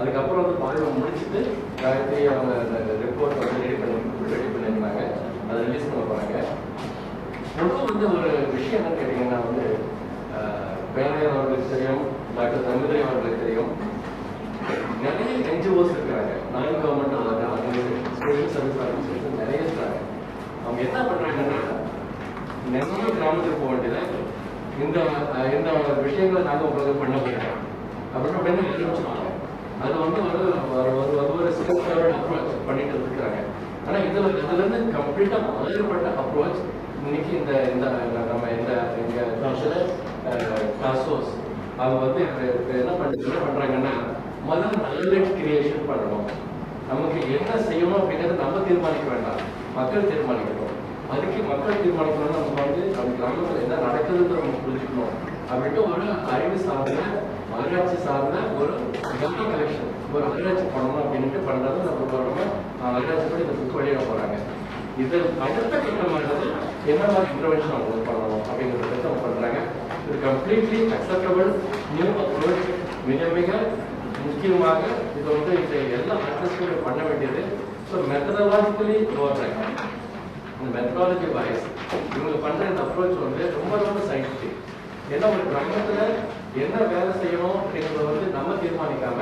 அதுக்கப்புறம் வந்து பாலிமர் முடிச்சுட்டு காயத்ரி அவங்க அந்த ரிப்போர்ட் வந்து ரெடி பண்ணியிருந்தாங்க, அதை ரிலீஸ் பண்ண போகிறாங்க. பொதுவாக வந்து ஒரு விஷயம் என்னன்னு கேட்டிங்கன்னா வந்து பேரையர் அவர்களுக்கு தெரியும், டாக்டர் சமுதிரி அவர்களுக்கு தெரியும், நிறைய NGOs இருக்கிறாங்க, நான் government organisation, social service organisation நிறைய இருக்கிறாங்க. அவங்க என்ன பண்ணுறாங்கன்னா நிறைய கிராமத்துக்கு போக வேண்டியது, இந்த இந்த விஷயங்களை நாங்கள் உங்களுக்கு பண்ண போகிறோம் அப்படின்னு பண்ணி ஆரம்பிச்சுருவாங்க. அது வந்து ஒரு ஸ்டெப் அப்ரோச் பண்ணிட்டு இருக்கிறாங்க. ஆனால் இதுலேருந்து கம்ப்ளீட்டாக மாறுபட்ட அப்ரோச் இன்னைக்கு இந்த நம்ம இந்த எங்கள் டாஸ்கோஸ் அவங்க வந்து என்ன பண்ணுறாங்கன்னா முதல்ல நாலேஜ் கிரியேஷன் பண்ணணும். நமக்கு என்ன செய்யணும் அப்படிங்கிறது நம்ம தீர்மானிக்க வேண்டாம், மக்கள் தீர்மானிக்கணும். அதுக்கு மக்கள் தீர்மானிக்கணும்னு நமக்கு வந்து நம்ம கிராமத்தில் என்ன நடக்குதுன்னு நம்ம புரிஞ்சுக்கணும் அப்படின்ட்டு ஒரு அறிவு சார்ந்த ஆராய்ச்சி சார்ந்த ஒரு டேட்டா கலெக்ஷன், ஒரு ஆராய்ச்சி பண்ணணும் அப்படின்ட்டு பண்ணுறது நம்ம ஆராய்ச்சி பண்ணி இந்த புக் வெளியிட போகிறாங்க. இது அடுத்த கட்டமானது என்ன மாதிரி இன்டர்வென்ஷன் அவங்க பண்ணணும் அப்படிங்கிறத அவங்க பண்ணுறாங்க. இது கம்ப்ளீட்லி அக்செப்டபிள் நியூ அப்ரோச். மிக மிக முக்கியமாக இது வந்து இந்த எல்லா ஆர்டிஸ்டும் பண்ண வேண்டியது. ஸோ மெத்தடாலஜிக்கலி ஓடுறாங்க. இந்த மெத்தடாலஜி வைஸ் இவங்க பண்ணுற இந்த அப்ரோச் வந்து ரொம்ப ரொம்ப சயின்டிஃபிக். ஏன்னா ஒரு கிராமத்தில் என்ன வேலை செய்யணும் அப்படிங்கிறத வந்து நம்ம தீர்மானிக்காம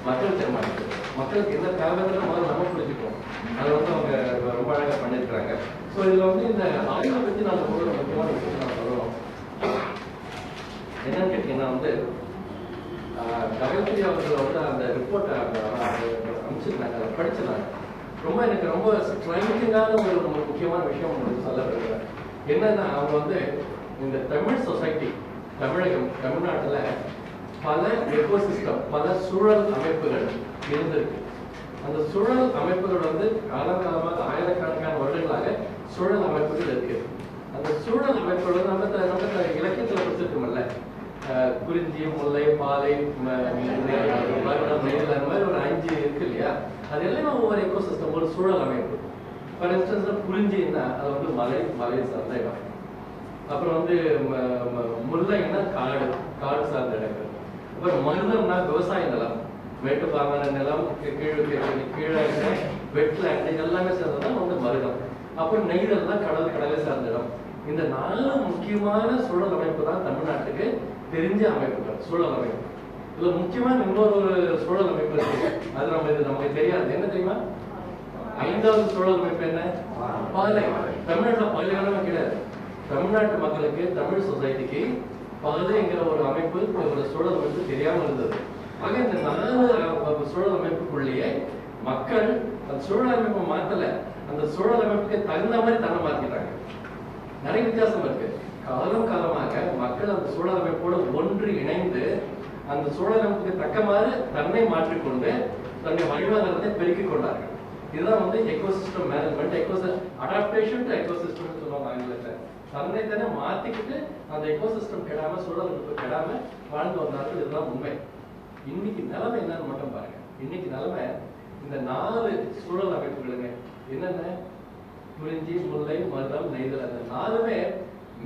மக்கள் தீர்மானிக்கணும். மக்களுக்கு என்ன தேவைன்னு முதல்ல நம்ம புரிஞ்சுக்கணும். அதை வந்து அவங்க ரொம்ப அழகாக பண்ணியிருக்கிறாங்க. ஸோ இதில் வந்து இந்த ஆய்வை பற்றி நான் ஒரு முக்கியமான விஷயம் நான் சொல்லணும். என்னன்னு கேட்டீங்கன்னா வந்து காயத்ரி அவர்கள் வந்து அந்த ரிப்போர்ட்டை அமைச்சிருந்தாங்க, அதை படிச்சிருந்தாங்க. எனக்கு ரொம்ப ஸ்ட்ரைக்கிங்கான ஒரு முக்கியமான விஷயம் உங்களுக்கு சொல்ல விரும்புகிறேன். என்னன்னா அவங்க வந்து இந்த தமிழ் சொசைட்டி தமிழ்நாட்டில் பல எக்கோசிஸ்டம், பல சூழல் அமைப்புகள் இருந்திருக்கு. அந்த சூழல் அமைப்புகள் வந்து காலகாலமாக ஆயிரக்கணக்கான வருடங்களாக சூழல் அமைப்புகள் இருக்கு. அந்த சூழல் அமைப்புகள் நம்ம இலக்கியத்தில் படிச்சிருக்கோம்ல, குறிஞ்சி, முல்லை, பாலை, மருடம், நெய்தல், அந்த மாதிரி ஒரு 5 இருக்கு இல்லையா? அது எல்லாமே ஒவ்வொரு எக்கோசிஸ்டம், ஒரு சூழல் அமைப்பு. ஃபார் இன்ஸ்டன்ஸ் குறிஞ்சின்னா அது வந்து மலை சார்ந்த இடம். அப்புறம் வந்து முல்லைன்னா காடு சார்ந்த இடங்கள். அப்புறம் மருதம்னா விவசாய நிலம், மேட்டுப்பாங்கான நிலம், கீழே வெட்லேண்ட், இது எல்லாமே சேர்ந்ததான் வந்து மருதம். அப்புறம் நெய்தல் தான் கடலை சார்ந்த இடம். இந்த 4 முக்கியமான சூழல் அமைப்பு தான் தமிழ்நாட்டுக்கு தெரிஞ்ச அமைப்புகள், சூழல் அமைப்பு. இதுல முக்கியமான இன்னொரு சூழல் அமைப்பு இருக்கு, அது நமக்கு தெரியாது. என்ன தெரியுமா? 5வது சூழல் அமைப்பு என்ன? பாலை. தமிழ்நாட்டுல பாலைவனமே கிடையாது. தமிழ்நாட்டு மக்களுக்கு, தமிழ் சொசைட்டிக்கு பாலைங்கிற ஒரு அமைப்பு, ஒரு சூழல் அமைப்பு தெரியாம இருந்தது. ஆக இந்த 4 சூழல் அமைப்புக்குள்ளேயே மக்கள் அந்த சூழல் அமைப்பை மாத்தல, அந்த சூழல் அமைப்புக்கு தகுந்த மாதிரி தன்னை மாத்திட்டாங்க. நிறைய வித்தியாசம் இருக்கு. காலமாக மக்கள் அந்த சூழல் அமைப்போடு ஒன்று இணைந்து அந்த சூழல் அமைப்புக்கு தக்க மாதிரி தன்னை மாற்றிக்கொண்டு தன்னுடைய வாழ்வாதாரத்தை பெருக்கிக் கொண்டார்கள். இதுதான் வந்து ecosystem management, adaptation to ecosystem சொல்லுவாங்க ஆங்கிலத்தில். தன்னை தானே மாத்திக்கிட்டு அந்த எக்கோசிஸ்டம் கெடாம, சூழல் அமைப்பு கெடாம வாழ்ந்து வந்தார்கள். இதுதான் உண்மை. இன்னைக்கு நிலைமை என்னன்னு மட்டும் பாருங்க. இன்னைக்கு நிலைமை இந்த 4 சூழல் அமைப்புகளுங்க என்னென்ன? குறிஞ்சி, முல்லை, மருதம், நெய்தல், அந்த 4மே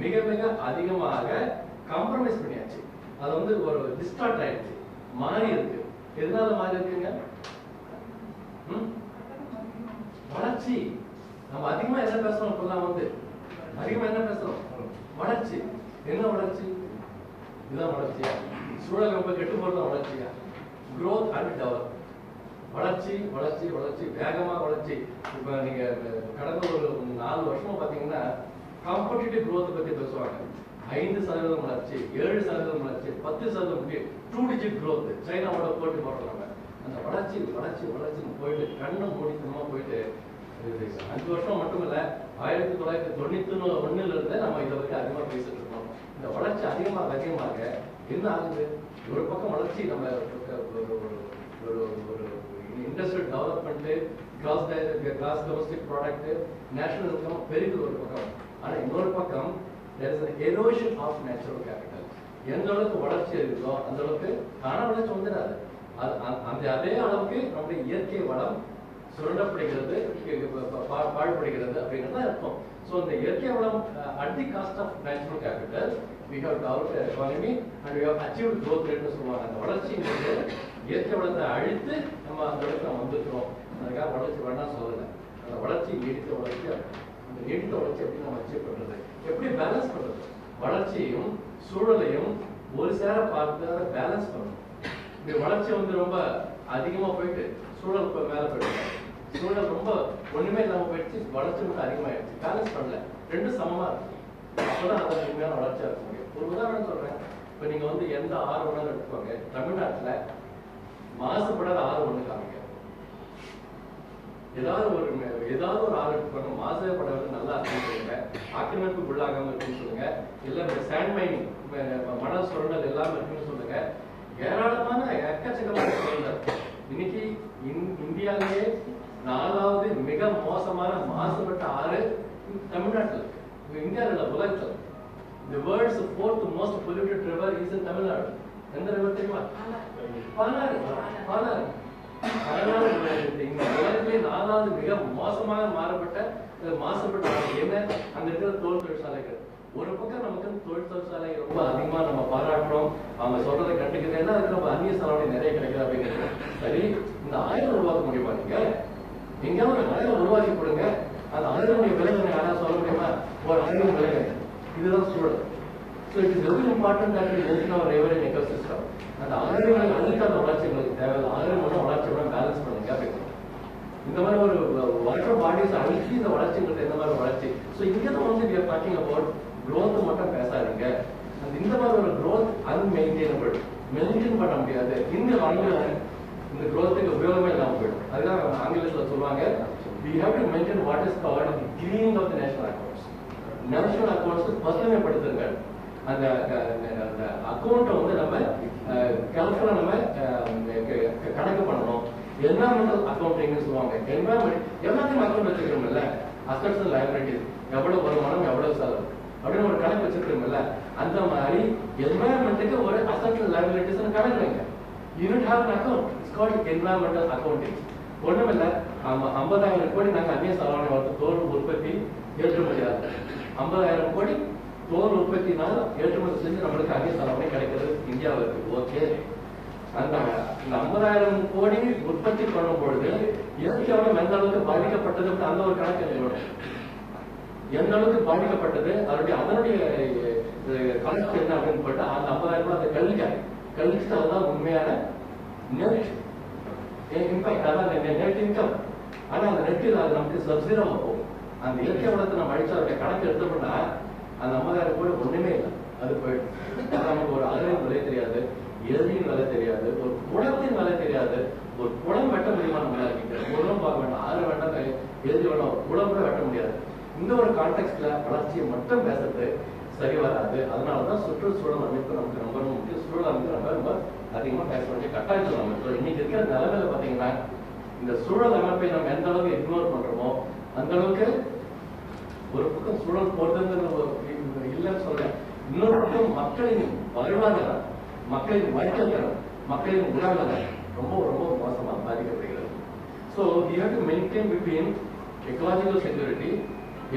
மிக மிக அதிகமாக காம்ப்ரமைஸ் பண்ணியாச்சு. அது வந்து ஒரு டிஸ்டார்ட் ஆயிடுச்சு, மாறி இருக்கு. எதனால மாறி இருக்குங்க? வளர்ச்சி. நம்ம அதிகமா என்ன பேசுறோம்? இப்பெல்லாம் வந்து அதிகமா என்ன பேசுறோம்? வளர்ச்சி. என்ன வளர்ச்சி? இதுதான் வளர்ச்சியா? சூழல் அமைப்பு கெட்டு போறதுதான் வளர்ச்சியா? growth and development. வளர்ச்சி வளர்ச்சி வளர்ச்சி, வேகமா வளர்ச்சி. இப்ப நீங்க கடந்த ஒரு 4 வருஷமா பாத்தீங்கன்னா காம்படிட்டிவ் growth பத்தி பேசுவாங்க. 5% வளர்ச்சி, 7% வளர்ச்சி, 10% 2 டிஜிட் growth. சைனாவோட போட்டி போடுறாங்க. அந்த வளர்ச்சி வளர்ச்சி வளர்ச்சின்னு போயிட்டு கண்ணை மூடித்தனமா போயிட்டு 5 வருஷம் மட்டும் இல்ல, 1991 இருந்து நம்ம இதை பத்தி அதிகமா பேசிட்டு இருக்கோம். இந்த வளர்ச்சி அதிகமாக என்ன ஆகுது? ஒரு பக்கம் வளர்ச்சி, நம்ம ஒரு industrial development, gross domestic product, national income பெருகுது ஒரு பக்கம். ஆனா இன்னொரு பக்கம் there is an erosion of natural capital. எந்த அளவுக்கு வளர்ச்சி இருக்குதோ அந்த அளவுக்கு தான வளர்ச்சி வந்துடாது. அதே அளவுக்கு நம்முடைய இயற்கை வளம் சுரண்டப்படுகிறது, பாழ்படுகிறது அப்படிங்கிறது அர்த்தம். ஸோ இந்த இயற்கை வளம் at the cost of natural capital, we have developed an economy and we have achieved growth rate சொல்லுவாங்க. அந்த வளர்ச்சிங்கிறது இயற்கை வளத்தை அழித்து நம்ம அந்த இடத்துல வந்துக்கிறோம். அதுக்காக வளர்ச்சி வேணாம் சொல்லலை. அந்த வளர்ச்சி நீடித்த வளர்ச்சி, அந்த நீடித்த வளர்ச்சி எப்படி நம்ம அச்சீவ் பண்றது, எப்படி பேலன்ஸ் பண்றது, வளர்ச்சியையும் சூழலையும் ஒரு சேர பார்த்து அதை பேலன்ஸ் பண்ணணும். இந்த வளர்ச்சி வந்து ரொம்ப அதிகமா போயிட்டு சூழல் மேல போயிடுச்சு, சூழல் ரொம்ப ஒண்ணுமே இல்லாம போயிடுச்சு, வளர்ச்சி மட்டும் அதிகமாயிடுச்சு, பேலன்ஸ் பண்ணல, ரெண்டும் சமமா இருக்கு. அப்பதான் அதை உண்மையான வளர்ச்சியா இருக்க முடியும். ஒரு உதாரணம் சொல்றேன். இப்ப நீங்க வந்து எந்த ஆறு ஒண்ணு எடுத்துக்கோங்க, தமிழ்நாட்டுல மாசுபடாத ஆறு ஒண்ணு காமிக்க, ஏதாவது ஒரு ஆறு எடுத்துக்கோங்க, மாசுபடாத நல்லா இருக்குன்னு சொல்லுங்க, ஆக்கிரமிப்புக்கு உள்ளாகாம இருக்குன்னு சொல்லுங்க, இல்ல இந்த சாண்ட் மைனிங் மணல் சுரண்டல் எல்லாம் இருக்குன்னு சொல்லுங்க. ஏராளமான எக்கச்சக்கமான சுரண்டல். இன்னைக்கு இந்தியாவிலேயே 4வது மிக மோசமான மாசுபட்ட ஆறு தமிழ்நாட்டில் இருக்கு. இந்தியாவில் உலகத்தில் the world's 4th most polluted river is in Tamil Nadu. எந்த river தெரியுமா? பாலாறு. இந்த உலகத்திலே 4வது மிக மோசமாக மாசுபட்ட என்ன அங்க இருக்கிற தோல் தொழிற்சாலைகள். ஒரு பக்கம் நமக்கு தொழில் தொழிற்சாலை ரொம்ப அதிகமா நம்ம பாராட்டுறோம், அவங்க சொல்றதை கண்டுக்கிறேன்னா அதுக்கு நம்ம அந்நிய செலவு நிறைய கிடைக்குது அப்படிங்கிறது சரி. இந்த ஆயுதம் உருவாக்க முடியுமா? நீங்க எங்கேயாவது ஒரு ஆயுதம் உருவாக்கி கொடுங்க, அந்த ஆயுதனுடைய விலைகளை யாராவது சொல்ல முடியுமா? ஒரு ஆயுதம் விலைங்க. இதுதான் சூழல். So it is very important that we maintain our river and ecosystem. அந்த ஆயுதங்களை அழிக்காத வளர்ச்சி எங்களுக்கு தேவையில்லை, ஆயுதங்களோட வளர்ச்சியோட பேலன்ஸ் பண்ணுங்க அப்படின்னு. இந்த மாதிரி ஒரு வாட்டர் பாடிஸ் அழிச்சு இந்த வளர்ச்சிங்கிறது எந்த மாதிரி வளர்ச்சி? ஸோ இங்கே தான் வந்து we are talking about growth மட்டும் பேசாதீங்க. இந்த மாதிரி ஒரு growth unmaintainable, மெயின்டைன் பண்ண முடியாது. இந்த growthக்கு உபயோகமே இல்லாமல் போயிடும். அதுதான் ஆங்கிலத்தில் சொல்லுவாங்க, we have to maintain what is called the cleaning of the national accounts. National accounts பசுமைப்படுத்துங்கள். அந்த அக்கௌண்ட்டை வந்து நம்ம கேர்ஃபுல்லா நம்ம கணக்கு பண்ணணும். என்வரான்மெண்டல் அக்கௌண்டிங்னு சொல்லுவாங்க. என்வரான்மெண்ட் எல்லாத்தையும் அக்கௌண்ட் வச்சுக்கிறோம்ல, அசட்ஸ் அண்ட் லைபிலிட்டிஸ், எவ்வளவு வருமானம் எவ்வளவு செலவு அப்படின்னு ஒரு கணக்கு வச்சிருக்கோம்ல, அந்த மாதிரி என்வரான்மெண்ட்டுக்கு ஒரு அசட்ஸ் அண்ட் லைபிலிட்டிஸ் கணக்கு வைங்க. Unit have an account, it's called environmental accounting. ஒண்ணும் இல்லை, 50,000 கோடி நாங்கள் அந்நிய செலவான தோல் உற்பத்தி ஏற்றுமதியாகும். 50,000 கோடி தோல் உற்பத்தினால ஏற்றுமதி செஞ்சு நம்மளுக்கு அந்நிய செலவானே கிடைக்கிறது இந்தியாவுக்கு. ஓகே, அந்த 50,000 கோடி உற்பத்தி பண்ணும் பொழுது இயற்கை வளம் எந்த அளவுக்கு பாதிக்கப்பட்டது அந்த ஒரு கணக்கு எழுதணும். எந்த அளவுக்கு பாதிக்கப்பட்டது அதனுடைய கணக்கு என்ன அப்படின்னு போட்டு அந்த 50,000 ரூபாய் அதை கழிச்சுட்டு அதுதான் உண்மையான நெட் இம்பாக்ட், அதான் நெட் இன்கம். ஆனா அந்த நெட்டில் அது நமக்கு சப்சிடமா போகும். அந்த இயற்கை வளத்தை நம்ம அழிச்சு அவருடைய கணக்கு எடுத்தோம்னா அந்த 50,000 கோடி ஒண்ணுமே இல்லை, அது போயிடும். நமக்கு ஒரு அகலின் விலை தெரியாது, இறுதியின் விலை தெரியாது, ஒரு குளத்தின் விலை தெரியாது. ஒரு குளம் வெட்ட முடியுமா நம்மளால? குளம் பார்க்க வேண்டாம், ஆறு வேண்டாம், எழுதி வேண்டாம், குளம் கூட வெட்ட முடியாது. இந்த ஒரு கான்டெக்ட்ல வளர்ச்சியை மட்டும் பேசுறது சரி வராது. அதனாலதான் சுற்றுச்சூழல் அமைப்பு நமக்கு ரொம்ப முக்கியம். சூழல் அமைப்பு நம்ம ரொம்ப அதிகமா பேச வேண்டிய கட்டாயத்தில் அமைப்பு. இன்னைக்கு இருக்கிற நிலைமையில பாத்தீங்கன்னா இந்த சூழல் அமைப்பை நம்ம எந்த அளவுக்கு இக்னோர் பண்றோமோ அந்த அளவுக்கு ஒரு பக்கம் சூழல் போறதுங்கிறது இல்லைன்னு சொல்றேன், இன்னொரு பக்கம் மக்களின் வாழ்வாதாரம், மக்களின் வாழ்க்கை தரம், மக்களின் உணர்வுகள் ரொம்ப ரொம்ப மோசமா பாதிக்கப்படுகிறது. So we have to maintain between ecological security,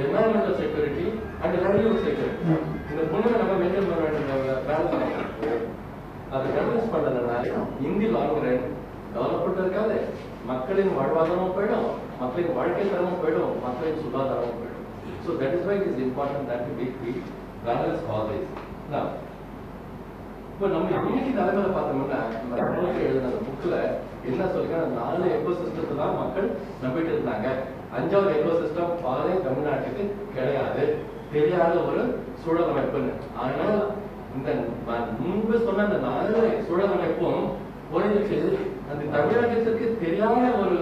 environmental security and livelihood security. இந்த பொண்ணு நம்ம மெயின்டைன் பண்ண வேண்டிய பேலன்ஸ் அதை பேலன்ஸ் பண்ணதுனால இந்தி லாங் ரன் டெவலப்மெண்ட் இருக்காது, மக்களின் வாழ்வாதாரமும் போயிடும், மக்களின் வாழ்க்கை தரமும் போயிடும், மக்களின் சுகாதாரமும் போயிடும். So that is why it is important that we balance all this. Now, இப்போ நம்ம இன்னைக்கு தலைமையில பார்த்தோம்னா நம்ம எழுதின புக்ல என்ன சொல்லுங்க, 4 எக்கோசிஸ்டத்தை தான் மக்கள் நம்பிட்டு இருந்தாங்க. 5வது எக்கோசிஸ்டம் பாதை தமிழ்நாட்டுக்கு கிடையாது, தெரியாத ஒரு சூழல் அமைப்புன்னு. ஆனால் இந்த முன்பு சொன்ன அந்த 4 சூழல் அமைப்பும் போயிடுச்சு. அந்த தமிழகத்திற்கு தெரியாத ஒரு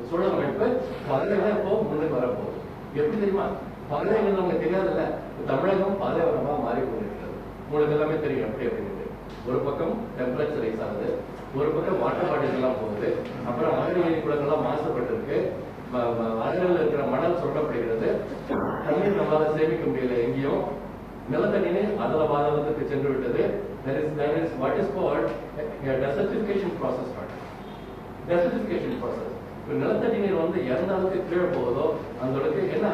சூழல் அமைப்பு பாதையில இப்போ முன்னுக்கு வரப்போகுது. எப்படி தெரியுமா? பாதைகள் நமக்கு தெரியாதுல்ல, தமிழகம் பாலைவனமா மாறி கொண்டிருக்கிறது. உங்களுக்கு எல்லாமே தெரியும் எப்படி அப்படிங்கிறது. ஒரு பக்கம் டெம்பரேச்சர் ரைஸ் ஆகுது, ஒரு பக்கம் வாட்டர் பாடிஸ் எல்லாம் போகுது, அப்புறம் ஆறு ஏரி குளங்கள்லாம் மாசுபட்டு இருக்கு, ஆறுகளில் இருக்கிற மணல் சொல்லப்படுகிறது, தண்ணீர் நம்மளால சேமிக்க முடியல, எங்கேயும் நிலத்தண்ணீர் அதல பாதகத்துக்கு சென்று விட்டது. There is what is called a desertification process. Desertification process. இப்போ நிலத்தடி நீர் வந்து எந்த அளவுக்கு கீழே போகுதோ அந்த அளவுக்கு என்ன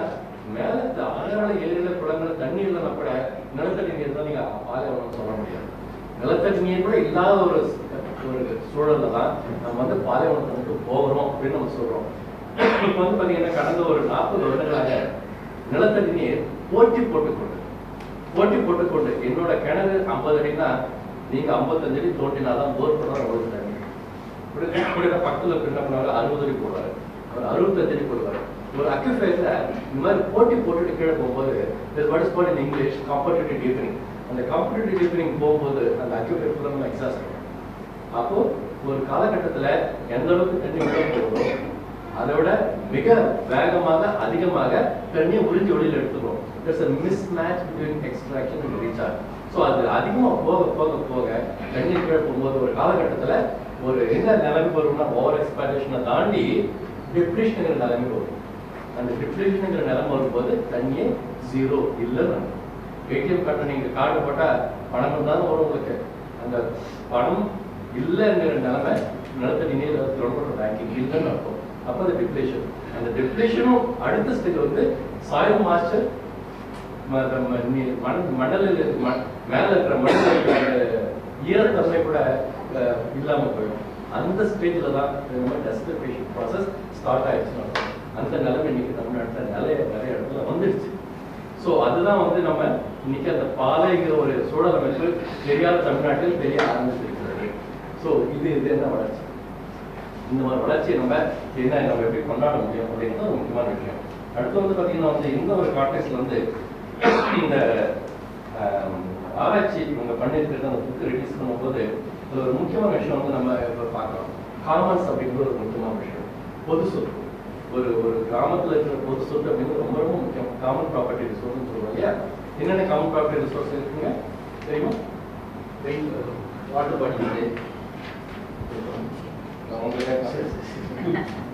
மேல ஆறுகளை ஏரியில குளங்கள் தண்ணி இல்லைன்னா கூட நிலத்தடி நீர் தான் நீங்க பாலைவனம் சொல்ல முடியாது. நிலத்தடி நீர் கூட இல்லாத ஒரு ஒரு சூழல்ல தான் நம்ம வந்து பாலைவனத்துக்கு போகிறோம் அப்படின்னு நம்ம சொல்றோம். இப்போ வந்து பார்த்தீங்கன்னா கடந்த ஒரு 40 வருடங்களாக நிலத்தடி நீர் போட்டி போட்டுக்கொண்டு என்னோட கிணறு 50 அடினா நீங்க 55 அடி தோண்டினாதான் போர் பண்ணுற ஒரு தண்ணி. பக்கத்தில் என்ன பண்ணுவாங்க 60 அடி போடுவாரு, அவர் 65 அடி போடுவாரு. ஒரு அக்யூஃபையர்ல இந்த மாதிரி போட்டி போட்டுட்டு கீழே போகும்போது what is called in English competitive deepening. அந்த காம்படிட்டிவ் டீப்பனிங் போகும்போது அந்த அக்யூஃபையர் ஃபுல்லாக நம்ம எக்ஸாஸ்ட் பண்ணுவோம். அப்போ ஒரு காலகட்டத்தில் எந்த அளவுக்கு தண்ணி உள்ள போகுதோ அதை விட மிக வேகமாக அதிகமாக தண்ணியை உறிஞ்சி வெளியில் எடுத்துக்கிறோம். there's a mismatch between extraction and recharge. So அது அதிகமாக போக போக போக தண்ணி கீழே போகும்போது ஒரு காலகட்டத்தில் ஒரு என்ன நிலைமை வரும்னா ஓவர் எக்ஸ்பிளாய்டேஷனை தாண்டி டிப்ரெஷனுங்கிற நிலைமை வரும். அந்த டிப்ரெஷனுங்கிற நிலைமை வரும்போது தண்ணியே ஜீரோ இல்லைன்னு ஏடிஎம் கார்டு நீங்கள் கார்டு போட்டால் பணம் இருந்தாலும் வரும் உங்களுக்கு. அந்த பணம் இல்லைங்கிற நிலைமை நிலத்தடி நீர் தொடர்பு பேங்கிங் இல்லைன்னு அர்த்தம். அப்போ அது டிப்ளேஷன். அந்த டிப்ளேஷனும் அடுத்த ஸ்டேஜ் வந்து சாயில் மாஸ்டர் மணலில் மேலே இருக்கிற மணல் ஈரத்தன்மை கூட இல்லாமல் போயிடும். அந்த ஸ்டேஜில் தான் டெஸ்டிஃபிகேஷன் ப்ராசஸ் ஸ்டார்ட் ஆயிடுச்சுன்னு அர்த்தம். அந்த நிலைமை இன்னைக்கு தமிழ்நாட்டில் நிறைய இடத்துல வந்துடுச்சு. ஸோ அதுதான் வந்து நம்ம இன்னைக்கு அந்த பாலைங்கிற ஒரு சூழல் அமைப்பு தெரியாத தமிழ்நாட்டில் தெரிய ஆரம்பிச்சிருக்கிறது. ஸோ இது என்ன வளர்ச்சி, இந்த மாதிரி வளர்ச்சியை நம்ம எப்படி கொண்டாட முடியும் அப்படிங்கிறது ஒரு முக்கியமான விஷயம். அடுத்து வந்து பார்த்தீங்கன்னா வந்து இந்த ஒரு கான்டெக்ட்ல வந்து இந்த ஆராய்ச்சி இவங்க பண்ணியிருக்கிறது அந்த புக்கு ரிலீஸ் பண்ணும்போது அது ஒரு முக்கியமான விஷயம் வந்து நம்ம இப்போ பார்க்கலாம். காமன்ஸ் அப்படிங்கிற ஒரு முக்கியமான விஷயம். பொது சொத்து, ஒரு கிராமத்தில் இருக்கிற பொது சொத்து அப்படிங்கிறது ரொம்ப ரொம்ப முக்கியம். காமன் ப்ராப்பர்ட்டி ரிசோர்ஸ்னு சொல்லுவோம் இல்லையா? என்னென்ன காமன் ப்ராப்பர்ட்டி ரிசோர்ஸ் இருக்குங்க தெரியுமா? Water bottle.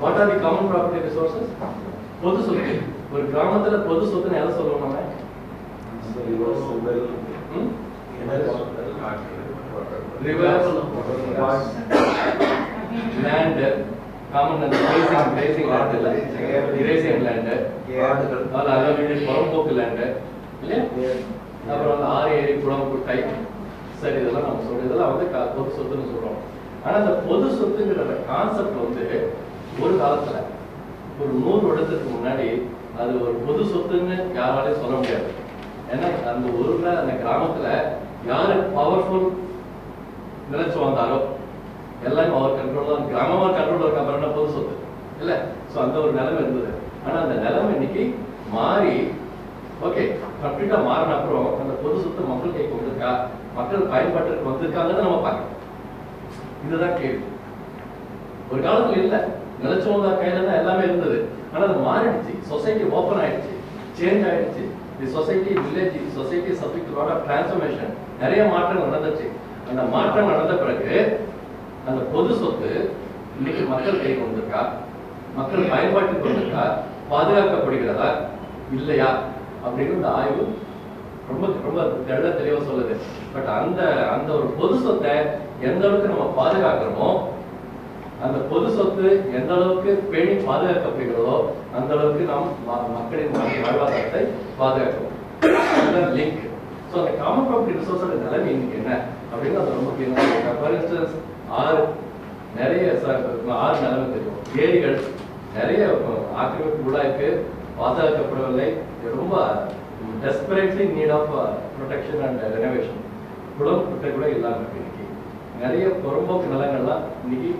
What are the common property resources? பொது சொத்து. ஒரு கிராமத்துல பொது சொத்துன்னு எதை சொல்லுவோம் நம்ம? லேண்ட், காமன் கிரேசிங் லேண்ட் இல்ல, கிரேசிங் லேண்ட், புறம்போக்கு லேண்ட் இல்லையா? அப்புறம் வந்து ஆறு ஏரி குளம் குட்டை, சரி இதெல்லாம் நம்ம சொல்றோம். இதெல்லாம் வந்து பொது சொத்துன்னு சொல்றோம். ஆனா இந்த பொது சொத்துங்கிற கான்செப்ட் வந்து ஒரு காலத்துல ஒரு 100 வருடத்துக்கு முன்னாடி அது ஒரு பொது சொத்துன்னு யாராலையும் சொல்ல முடியாது. ஏன்னா அந்த ஊர்ல அந்த கிராமத்துல யாரு பவர்ஃபுல் நிலைச்சு வந்தாரோ எல்லாமே அவர் கண்ட்ரோல் தான். கிராமமா கண்ட்ரோல் இருக்க அப்புறம் பொது சொத்து இல்ல. ஸோ அந்த ஒரு நிலைமை இருந்தது. ஆனா அந்த நிலைமை இன்னைக்கு மாறி ஓகே கம்ப்ளீட்டா மாறின அப்புறம் அந்த பொது சொத்து மக்கள் கைக்கு வந்திருக்கா, மக்கள் பயன்பாட்டுக்கு வந்திருக்காங்கன்னு நம்ம பார்க்கணும். இதுதான் கேள்வி. ஒரு காலத்துல இல்ல, நிலச்சோங்க கையில தான் எல்லாமே இருந்தது. ஆனா அது மாறிடுச்சு. சொசைட்டி ஓப்பன் ஆயிடுச்சு, சேஞ்ச் ஆயிடுச்சு. The society village society subject lot of transformation, நிறைய மாற்றம் நடந்துச்சு. அந்த மாற்றம் நடந்த பிறகு அந்த பொது சொத்து இன்னைக்கு மக்கள் கைக்கு வந்திருக்கா, மக்கள் பயன்பாட்டுக்கு வந்திருக்கா, பாதுகாக்கப்படுகிறதா இல்லையா அப்படின்னு இந்த ஆய்வு ரொம்ப ரொம்ப தெளிவா சொல்லுது. பட் அந்த ஒரு பொது சொத்தை எந்த அளவுக்கு நம்ம பாதுகாக்கிறோமோ, அந்த பொது சொத்து எந்த அளவுக்கு பேணி பாதுகாக்கப்படுகிறதோ அந்த அளவுக்கு நாம் மக்களின் வாழ்வாதாரத்தை பாதுகாக்கணும். லிங்க். ஸோ அந்த காமன் ப்ராப்பர்ட்டி ரிசோர்ஸோட நிலைமை இன்னைக்கு என்ன அப்படின்னு அது ரொம்ப முக்கியம். ஃபார் இன்ஸ்டன்ஸ் நிறைய ஆறு நிலைமை தெரியும். ஏரிகள் நிறைய ஆக்கிரமிப்பு உள்ளாய்க்கு பாதுகாக்கப்படவில்லை. ரொம்ப desperately need of protection and renovation. குளம் குட்டை கூட இல்லாமல் இருக்கு. இன்னைக்கு நிறைய புறம்போக்கு நிலங்கள்லாம் இன்னைக்கு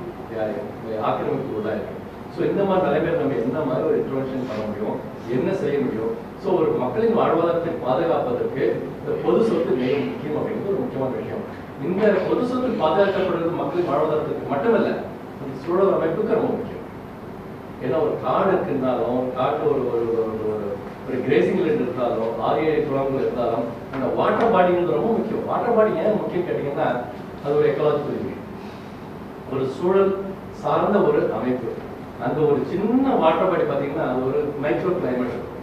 ஆக்கிரமிப்பு உள்ளாயிருக்கு. ஸோ இந்த மாதிரி நிலைமையில நம்ம எந்த மாதிரி ஒரு இன்டர்வென்ஷன் பண்ண முடியும், என்ன செய்ய முடியும்? ஸோ ஒரு மக்களின் வாழ்வாதாரத்தை பாதுகாப்பதற்கு இந்த பொது சொத்து மிக முக்கியம் அப்படிங்கிறது ஒரு முக்கியமான விஷயம். இந்த பொது சொத்து பாதுகாக்கப்படுறது மக்களின் வாழ்வாதாரத்துக்கு மட்டுமல்ல, இந்த சூழல் அமைப்புக்கு ரொம்ப முக்கியம். ஏன்னா ஒரு காடு இருக்குன்னாலும், காட்டில் ஒரு கிரேசிங் லேண்ட் இருந்தாலும், ஆறு ஏழு குளங்கள் இருந்தாலும் அந்த வாட்டர் பாடிங்கிறது ரொம்ப முக்கியம். வாட்டர் பாடி ஏன் முக்கியம் கேட்டீங்கன்னா அது ஒரு எக்கலாஜிக்கல் யூனிட், ஒரு சூழல் சார்ந்த ஒரு அமைப்பு. அந்த ஒரு சின்ன வாட்டர் பாடி பார்த்தீங்கன்னா அது ஒரு மைக்ரோ கிளைமேட் இருக்கும்.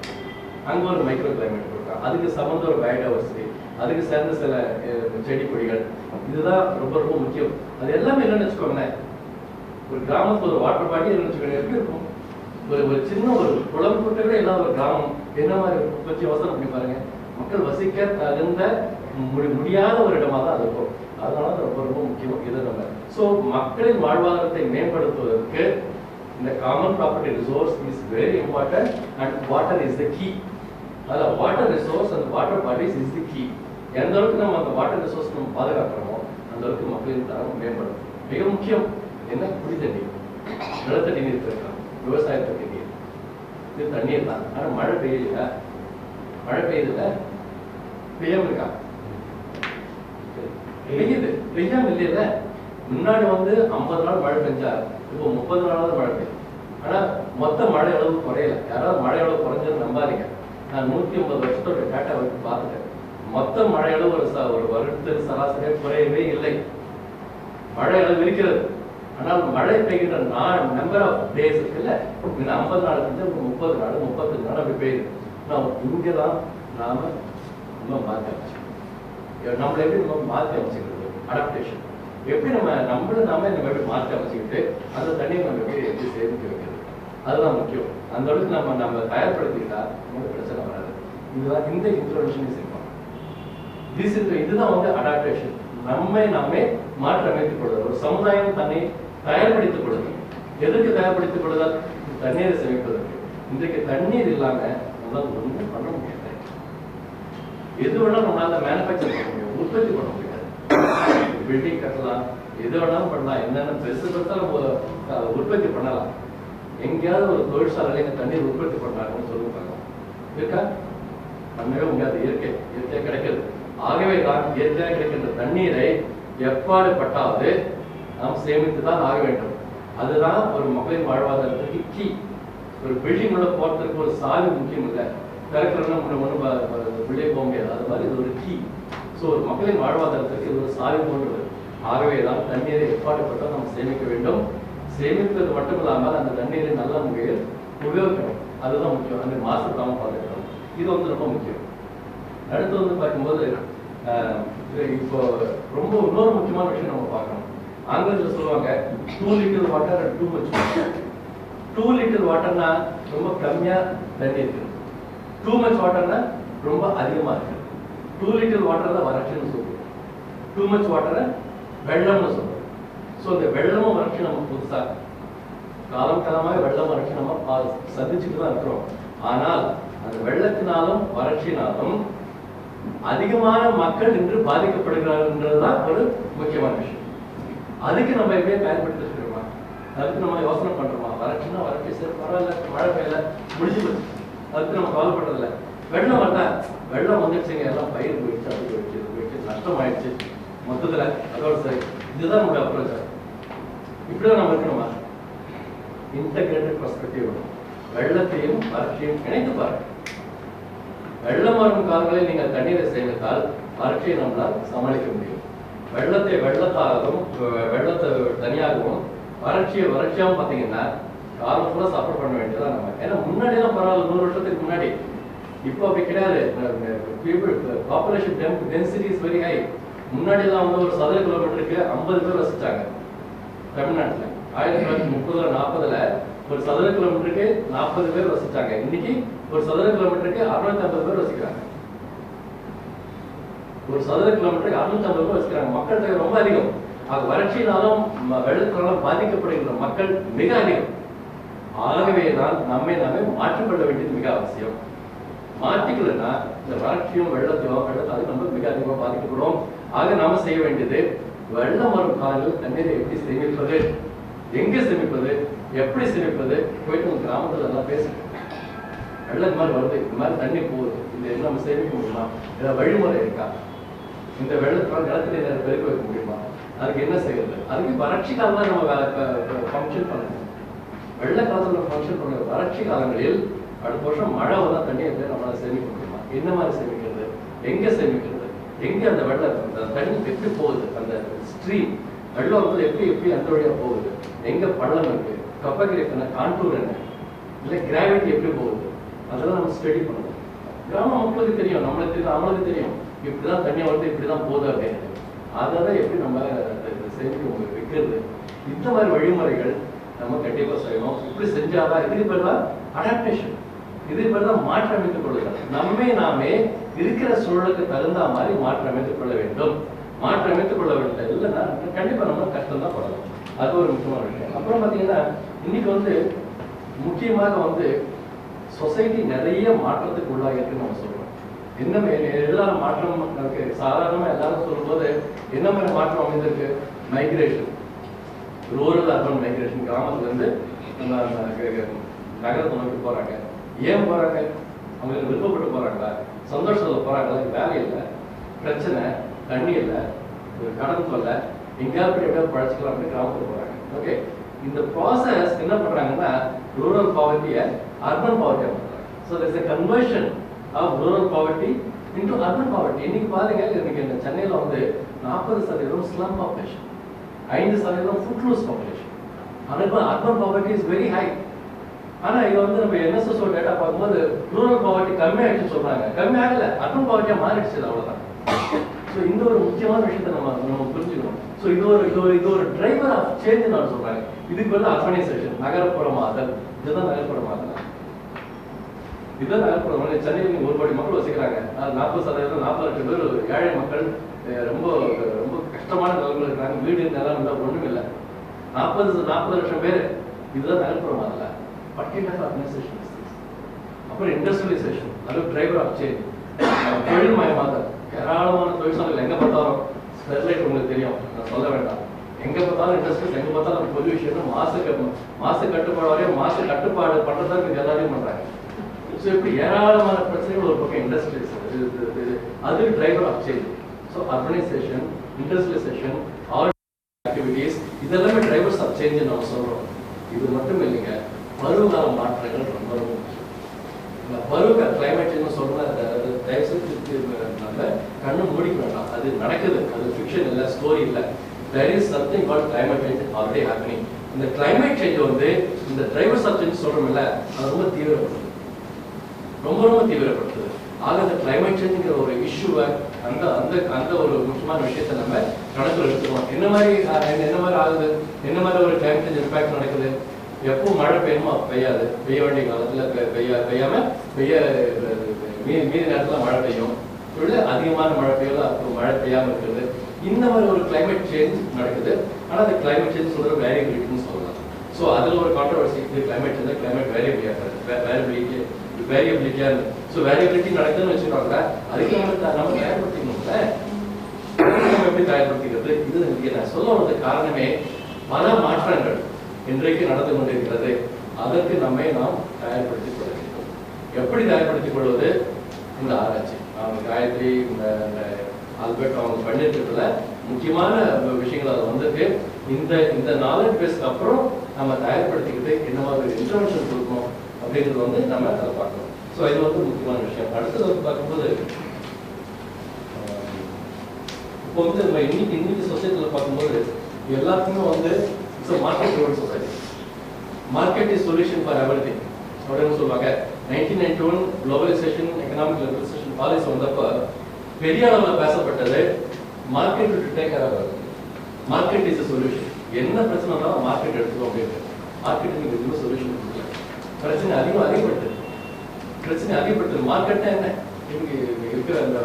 அங்கே ஒரு மைக்ரோ கிளைமேட் இருக்கும். அதுக்கு சம்மந்த ஒரு பயோடைவர்சிட்டி, அதுக்கு சேர்ந்த சில செடி கொடிகள், இதுதான் ரொம்ப ரொம்ப முக்கியம். அது எல்லாமே என்னன்னு வச்சுக்கோங்களேன், ஒரு கிராமத்துல ஒரு வாட்டர் பாடி என்னன்னு வச்சுக்கோங்க எப்படி இருக்கும். ஒரு சின்ன ஒரு குளம் குட்டைகளே இல்லாத ஒரு கிராமம் என்ன மாதிரி இருக்கும் கொஞ்சம் யோசனை பண்ணி பாருங்க. மக்கள் வசிக்க தகுந்த முடியாத ஒரு இடமா தான் அது இருக்கும். அதனால ரொம்ப ரொம்ப முக்கியம் இது நம்ம. ஸோ மக்களின் வாழ்வாதாரத்தை மேம்படுத்துவதற்கு இந்த common property resource is very important and water is the key. அதில் water resource and water bodies is the key. எந்த அளவுக்கு நம்ம அந்த வாட்டர் ரிசோர்ஸ் நம்ம பாதுகாக்கிறோமோ அந்த அளவுக்கு மக்களின் தரம் மேம்படும். மிக முக்கியம் என்ன, குடி தண்ணி, நிலத்தடி நீர் திறக்கலாம், விவசாயத்துக்கு நீர், இது தண்ணீர் தான். ஆனால் மழை பெய்யல, மழை பெய்யுதுல, பெய்யாம இருக்கா? பெய்யுது, பெய்யாம இல்லையில. முன்னாடி 50 நாள் மழை பெஞ்சா இப்போ 30 நாளாவது மழை பெய்யும். ஆனா மொத்த மழை அளவு குறையல. யாராவது மழை அளவு குறைஞ்சது நம்பாதீங்க. நான் 150 வருஷத்தோட டேட்டா வச்சு பார்த்துட்டேன். மொத்த மழை அளவு ஒரு வருடத்துக்கு சராசரியாக குறையவே இல்லை. மழை அளவு இருக்கிறது. ஆனால் மழை பெய்கின்ற நம்பர் ஆஃப் டேஸ் இருக்குல்ல, இந்த 50 நாள் வந்து 30 நாள் 35 நாள் அப்படி பெய்யுது. நான் இங்கதான் நாம நம்ம மாற்றி அமைச்சு நம்மளை எப்படி நம்ம மாற்றி அமைச்சுக்கிறது, அடாப்டேஷன் எப்படி நாம இந்த மாதிரி மாற்றி அமைச்சுக்கிட்டு அந்த தண்ணியை நம்ம எப்படி சேமிக்க வைக்கிறது, அதுதான் முக்கியம். அந்த அளவுக்கு நம்ம தயார்படுத்திக்கிட்டா நமக்கு பிரச்சனை வராது. இதுதான் இந்த இன்ட்ரோடக்ஷன் இஸ் இம்பார்ட்டன்ட். இதுதான் அடாப்டேஷன். நாமே மாற்றி அமைத்துக் கொள்ளுதல். ஒரு சமுதாயம் தன்னை தயார்படுத்திக் கொள்ளுதல். எதற்கு தயார்படுத்திக் கொள்ளுதல்? தண்ணீரை சேமிப்பதற்கு. இன்றைக்கு தண்ணீர் இல்லாம நம்மளால ஒன்றும் பண்ண முடியாது. எது வேணாலும் நம்மளால மேனுஃபேக்சர் பண்ண முடியும், உற்பத்தி பண்ண முடியாது. பில்டிங் கட்டலாம், எது வேணாலும் பண்ணலாம், என்னென்ன பெருசு பெருசா உற்பத்தி பண்ணலாம். எங்கேயாவது ஒரு தொழிற்சாலையில தண்ணீர் உற்பத்தி பண்ணாங்கன்னு சொல்லுங்க, இருக்கா? பண்ணவே முடியாது. இயற்கையா கிடைக்கிறது. ஆகவே தான் இயற்கையாக கிடைக்கின்ற தண்ணீரை எப்பாடுபட்டாவது நாம் சேமித்துதான் ஆக வேண்டும். அதுதான் ஒரு மக்களின் வாழ்வாதாரத்திற்கு கீ. ஒரு பில்டிங் உள்ள போறதுக்கு ஒரு சாவி முக்கியம் இல்லை, திறக்கிறோம்னா உள்ளே போக முடியாது. அது மாதிரி இது ஒரு கீ. ஸோ ஒரு மக்களின் வாழ்வாதாரத்திற்கு இது ஒரு சாவி போன்றது. ஆகவே தான் தண்ணீரை எப்பாடுபட்டால் நாம் சேமிக்க வேண்டும். சேமிப்பது மட்டும் இல்லாமல் அந்த தண்ணீரை நல்ல முறையில் உபயோகிக்கணும். அதுதான் முக்கியம். அந்த மாசுபடாமல் பாதுகாக்கணும். இது ரொம்ப முக்கியம். அடுத்து பார்க்கும்போது இப்போ ரொம்ப இன்னொரு முக்கியமான விஷயம் நம்ம பார்க்கணும். ஆங்கிலத்தில் சொல்லுவாங்க 2 litre water and 2 much water. 2 litre வாட்டர்னா ரொம்ப கம்மியா தண்ணி இருக்கு, 2 மச் வாட்டர்னா ரொம்ப அதிகமா இருக்கு. 2 லிட்டர் வாட்டர் தான் வறட்சின்னு சொல்லுவோம், 2 மச் வாட்டரை வெள்ளம்னு சொல்லுவோம். ஸோ இந்த வெள்ளமும் வறட்சி நம்ம புதுசா காலமாக வெள்ளம் வறட்சி நம்ம சந்திச்சுட்டு தான் இருக்கிறோம். ஆனால் அந்த வெள்ளத்தினாலும் வறட்சினாலும் அதிகமான மக்கள் இன்று பாதிக்கப்படுகிறார்கள்ன்றதுதான் ஒரு முக்கியமான விஷயம். அதுக்கு நம்ம எப்படியே பயன்படுத்திருக்கிறோமா, அதுக்கு நம்ம யோசனை பண்றோமா? வறட்சினா வறட்சி, சரி பரவாயில்ல, மழை பெய்யல, முடிஞ்சு போச்சு, அதுக்கு நம்ம கவலைப்படுறதில்ல. வெள்ளம் வந்தா வெள்ளம் வந்துடுச்சுங்க, எல்லாம் பயிர் போயிடுச்சு, அது போயிடுச்சு, இது போயிடுச்சு, நஷ்டம் ஆயிடுச்சு மொத்தத்துல, அதோட சரி. இதுதான் நம்மளுடைய அப்ரோச். இப்படிதான் நம்ம இருக்கணுமா? Integrated perspective. வெள்ளத்தையும் வறட்சியும் இணைத்து பாருங்க. வெள்ளம் வரும் காலங்களில் நீங்கள் தண்ணீரை சேமித்தால் வறட்சியை நம்மளால் சமாளிக்க முடியும். வெள்ளத்தை வெள்ளத்தாகவும் வெள்ளத்தை தனியாகவும் வறட்சியாகவும் பார்த்தீங்கன்னா காலம் ஃபுல்லாக சஃபர் பண்ண வேண்டியதான் நம்ம. ஏன்னா முன்னாடி தான் பரவாயில்ல, 100 வருஷத்துக்கு முன்னாடி. இப்போ அப்படி கிடையாது. Population density is very high. முன்னாடிலாம் ஒரு சதுர கிலோமீட்டருக்கு 50 பேர் வசிச்சாங்க தமிழ்நாட்டில். 1930 40ல் ஒரு சதுர கிலோமீட்டருக்கு 40 பேர் வசிச்சாங்க. இன்னைக்கு ஒரு சதுர கிலோமீட்டருக்கு 650 பேர் வசிக்கிறாங்க. ஒரு சதுர கிலோமீட்டருக்கு 650 பேர் வசிக்கிறாங்க. மக்கள் தொகை ரொம்ப அதிகம். அது வறட்சியினாலும் வெள்ளத்தினாலும் பாதிக்கப்படுகின்ற மக்கள் மிக அதிகம். ஆகவே தான் நாமே மாற்றிக்கொள்ள வேண்டியது மிக அவசியம். மாற்றிக்கலன்னா இந்த வறட்சியும் வெள்ளத்தாலும் நம்ம மிக அதிகமாக பாதிக்கப்படும். ஆக நாம செய்ய வேண்டியது, வெள்ளம் வரும் காலங்களில் தண்ணீரை எப்படி சேமிப்பது, எங்க சேமிப்பது, எப்படி சேமிப்பது, போயிட்டு உங்க கிராமத்துல எல்லாம் பேசுங்க. வெள்ளம் இந்த மாதிரி வருது, இந்த மாதிரி தண்ணி போகுது, இதை நம்ம சேமிக்க முடியுமா, ஏதாவது வழிமுறை இருக்கா, இந்த வெள்ளத்தால் நிலத்தடி பெருக்க வைக்க முடியுமா, அதுக்கு என்ன செய்யறது? அதுக்கு வறட்சி காலம் தான் நம்ம ஃபங்க்ஷன் பண்ணணும். வெள்ள காலத்துல ஃபங்க்ஷன் பண்ண வறட்சி காலங்களில் அடுத்த வருஷம் மழை வந்தா தண்ணியை நம்மளால சேமிக்க முடியுமா, என்ன மாதிரி சேமிக்கிறது, எங்க சேமிக்கிறது, எங்க அந்த வெள்ள தண்ணி எப்படி போகுது, அந்த ஸ்ட்ரீம் வெள்ளம் வந்து எப்படி அந்த வழியா போகுது, எங்க பள்ளம் இருக்கு, கப்பகிரிக்கான கான்டூர் என்ன, இல்லை கிராவிட்டி எப்படி போகுது, அதெல்லாம் நம்ம ஸ்டடி பண்ணணும். கிராம மக்களுக்கு தெரியும், நம்மளுக்கு தெரியும் இப்படிதான் தண்ணி வந்து இப்படிதான் போகுது அப்படின்னு. அதை தான் எப்படி நம்ம சேமிக்க வைக்கிறது. இந்த மாதிரி வழிமுறைகள் நம்ம கண்டிப்பா செய்யணும். இப்படி செஞ்சாதான் இதுக்கு பேர் தான் அடாப்டேஷன், இதுக்கு பேர் தான் மாற்றமைத்துக் கொள்ளுதல். நாமே இருக்கிற சூழலுக்கு தகுந்த மாதிரி மாற்றமைத்துக் கொள்ள வேண்டும். மாற்றி அமைத்துக் கொள்ள வேண்டும். இல்லைன்னா கண்டிப்பா நம்ம கஷ்டம் தான் படலாம். அது ஒரு முக்கியமான விஷயம். அப்புறம் பாத்தீங்கன்னா இன்னைக்கு வந்து முக்கியமாக வந்து சொசைட்டி நிறைய மாற்றத்துக்கு உள்ளாகிருக்கு நம்ம சொல்றோம். என்ன எதிரான மாற்றம் நமக்கு சாதாரணமா எல்லாரும் சொல்லும்போது என்ன மாதிரி மாற்றம் அமைந்திருக்கு? Migration, rural urban migration. கிராமத்துல இருந்து நம்ம நகரத்தை நோக்கி போறாங்க. ஏன் போறாங்க? அவங்களுக்கு விருப்பப்பட்டு போறாங்களா? சந்தோஷத்துல போறாங்களா? வேலை இல்லை, பிரச்சனை, தண்ணி இல்லை, கடன் தொல்லை, எங்கேயாவது எப்படியாவது பழச்சிக்கலாம் அப்படின்னு கிராமத்துக்கு போறாங்க. ஓகே, இந்த ப்ராசஸ் என்ன பண்றாங்கன்னா ரூரல் பாவர்ட்டியை அர்பன் பாவர்ட்டியா பண்றாங்க. So there's a conversion of rural poverty into urban poverty. இன்னைக்கு பாருங்க, இன்னைக்கு இந்த சென்னையில வந்து 40% slum population, 5% footloose population. Urban poverty is very high. ஆனா இது வந்து நம்ம என்எஸ்எஸ் டேட்டா பார்க்கும்போது ரூரல் பாவர்ட்டி கம்மியாயிடுச்சுன்னு சொல்றாங்க. கம்மி ஆகல, அர்பன் பாவர்ட்டியா மாறிடுச்சு, அவ்வளவுதான். ஸோ இந்த ஒரு முக்கியமான விஷயத்தை நம்ம புரிஞ்சுக்கணும். ஸோ இது ஒரு டிரைவர் ஆஃப் சேஞ்ச் நான் சொல்றாங்க. இதுக்கு வந்து அர்பனைசேஷன், நகரப்புறமாதல். இதுதான் நகரப்புறமாதல். இதுதான் நகரப்புறம். சென்னையில் 1 கோடி மக்கள் வசிக்கிறாங்க. 40% 40 லட்சம் பேர் ஏழை மக்கள், ரொம்ப ரொம்ப கஷ்டமான நிலைமையில் இருக்கிறாங்க. வீடு நிலம் இல்லை, ஒண்ணும் இல்லை. 40 லட்சம் பேர். இதுதான் நகர்ப்புறமாதல. அர்பனைசேஷன். அப்புறம் இண்டஸ்ட்ரியலைசேஷன், அது டிரைவர் ஆஃப் சேஞ்ச். தொழில் மயமாதல், ஏராளமான தொழிற்சாலைகள் எங்க பார்த்தாலும். ஸ்டெர்லைட் உங்களுக்கு தெரியும், நான் சொல்ல வேண்டாம். எங்க பார்த்தாலும் இண்டஸ்ட்ரீஸ், எங்க பார்த்தாலும் பொல்யூஷன், மாசு கட்டுப்பாடு வரையும் மாசு கட்டுப்பாடு பண்றதுக்கு எல்லாத்தையும் பண்றாங்க. ஸோ இப்படி ஏராளமான பிரச்சனைகள் ஒரு பக்கம் இண்டஸ்ட்ரீஸ், அது driver of change. So urbanisation, industrialisation, all activities, இதெல்லாமே டிரைவர்ஸ் ஆஃப் சேஞ்ச் நம்ம சொல்றோம். இது மட்டும் இல்லைங்க, பருவகால மாற்றங்கள் ரொம்ப ரொம்ப முக்கியம். பருவகால கிளைமேட் சேஞ்ச் சொல்றோம். நம்ம கண்ணு மூடிக்க வேண்டாம், அது நடக்குது. அது ஃபிக்ஷன் இல்லை, ஸ்டோரி இல்லை. There is something called climate change already happening. இந்த climate change வந்து இந்த டிரைவர்ஸ் ஆஃப் சேஞ்ச் சொல்றோம்ல, அது ரொம்ப தீவிரப்படுத்துது, ரொம்ப தீவிரப்படுத்துது. ஆக இந்த கிளைமேட் சேஞ்சுங்கிற ஒரு இஷ்யூவை, அந்த ஒரு முக்கியமான விஷயத்தை நம்ம கணக்கில் எடுத்துக்கணும். என்ன மாதிரி ஆகுது, என்ன மாதிரி ஒரு கிளைமேட் சேஞ்ச் இம்பாக்ட் நடக்குது? எப்போ மழை பெய்யுமோ பெய்யாது, பெய்ய வேண்டிய காலத்துல பெய்யாம மீதி நேரத்துல மழை பெய்யும். அதிகமான மழை பெய்யல, அப்புறம் மழை பெய்யாம இருக்குது. இந்த மாதிரி ஒரு கிளைமேட் சேஞ்ச் நடக்குது. ஆனா அந்த கிளைமேட் சேஞ்ச் சொல்ற வேரியபிலிட்டின்னு சொல்லலாம். ஸோ அதுல ஒரு கான்ட்ரவர்சி, இது கிளைமேட் சேஞ்ச், கிளைமேட் வேரியபிலிட்டியா இருக்கு. ஸோ வேரியபிலிட்டி நடக்குதுன்னு வச்சுக்கோங்க. அதுக்கு நம்ம தயார்படுத்திக்கணும்ல. நம்ம எப்படி தயார்படுத்திக்கிறது? இது நான் சொல்ல வந்த காரணமே, பல மாற்றங்கள் இன்றைக்கு நடந்து கொண்டிருக்கிறது. அதற்கு நம்மை நாம் தயார்படுத்திக் கொள்ள வேண்டும். எப்படி தயார்படுத்திக் கொள்வது? இந்த ஆராய்ச்சி, காயத்ரி, ஆல்பர்ட் அவங்க பண்ணிருக்கிறதுல முக்கியமான விஷயங்கள் அது வந்துட்டு இந்த நாலேஜ் பேஸ்க்கு அப்புறம் நம்ம தயார்படுத்திக்கிட்டு என்ன மாதிரி இன்டர்வென்ஷன் கொடுக்கணும் அப்படிங்கிறது வந்து நம்ம அதை பார்க்கணும். ஸோ இது வந்து முக்கியமான விஷயம். அடுத்தது வந்து பார்க்கும்போது, இப்போ வந்து நம்ம இன்னைக்கு சொசைட்டியில் பார்க்கும்போது எல்லாத்துக்குமே வந்து it's market driven society. Market is solution for everything அப்படின்னு சொல்லுவாங்க. 1991 குளோபலைசேஷன் எக்கனாமிக் லிபரலைசேஷன் பாலிசி வந்தப்போ பெரிய அளவில் பேசப்பட்டது market to take care of. Market is a solution. என்ன பிரச்சனை இருந்தாலும் மார்க்கெட் எடுத்துக்கோ அப்படின்னு. மார்க்கெட் நீங்க எதுவுமே சொல்யூஷன் கொடுக்கல. பிரச்சனை அதிகப்படுத்துது. மார்க்கெட்னா என்ன? இன்னைக்கு இருக்கிற அந்த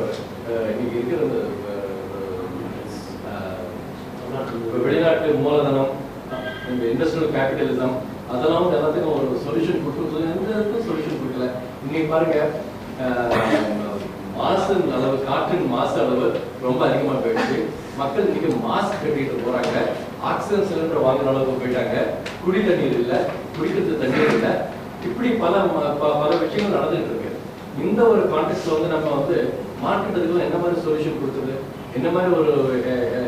வெளிநாட்டு மூலதனம், இந்த இண்டஸ்ட்ரியல் கேபிட்டலிசம், அதெல்லாம் வந்து எல்லாத்துக்கும் ஒரு சொல்யூஷன் கொடுத்து எந்த சொல்யூஷன் கொடுக்கல. இன்னைக்கு பாருங்க, மாசு அளவு, காற்றின் மாசு அளவு ரொம்ப அதிகமா போயிடுச்சு. மக்கள் இன்னைக்கு மாஸ்க் கட்டிட்டு போறாங்க, ஆக்சிஜன் சிலிண்டர் வாங்குற அளவுக்கு போயிட்டாங்க. குடி தண்ணீர் இல்லை, குடிக்கிறது தண்ணீர் இல்லை. இப்படி பல விஷயங்கள் நடந்துட்டு இருக்கு. இந்த ஒரு கான்டெக்ட்ல வந்து நம்ம வந்து மார்க்கெட்டுக்கு என்ன மாதிரி சொல்யூஷன் கொடுக்குறது, என்ன மாதிரி ஒரு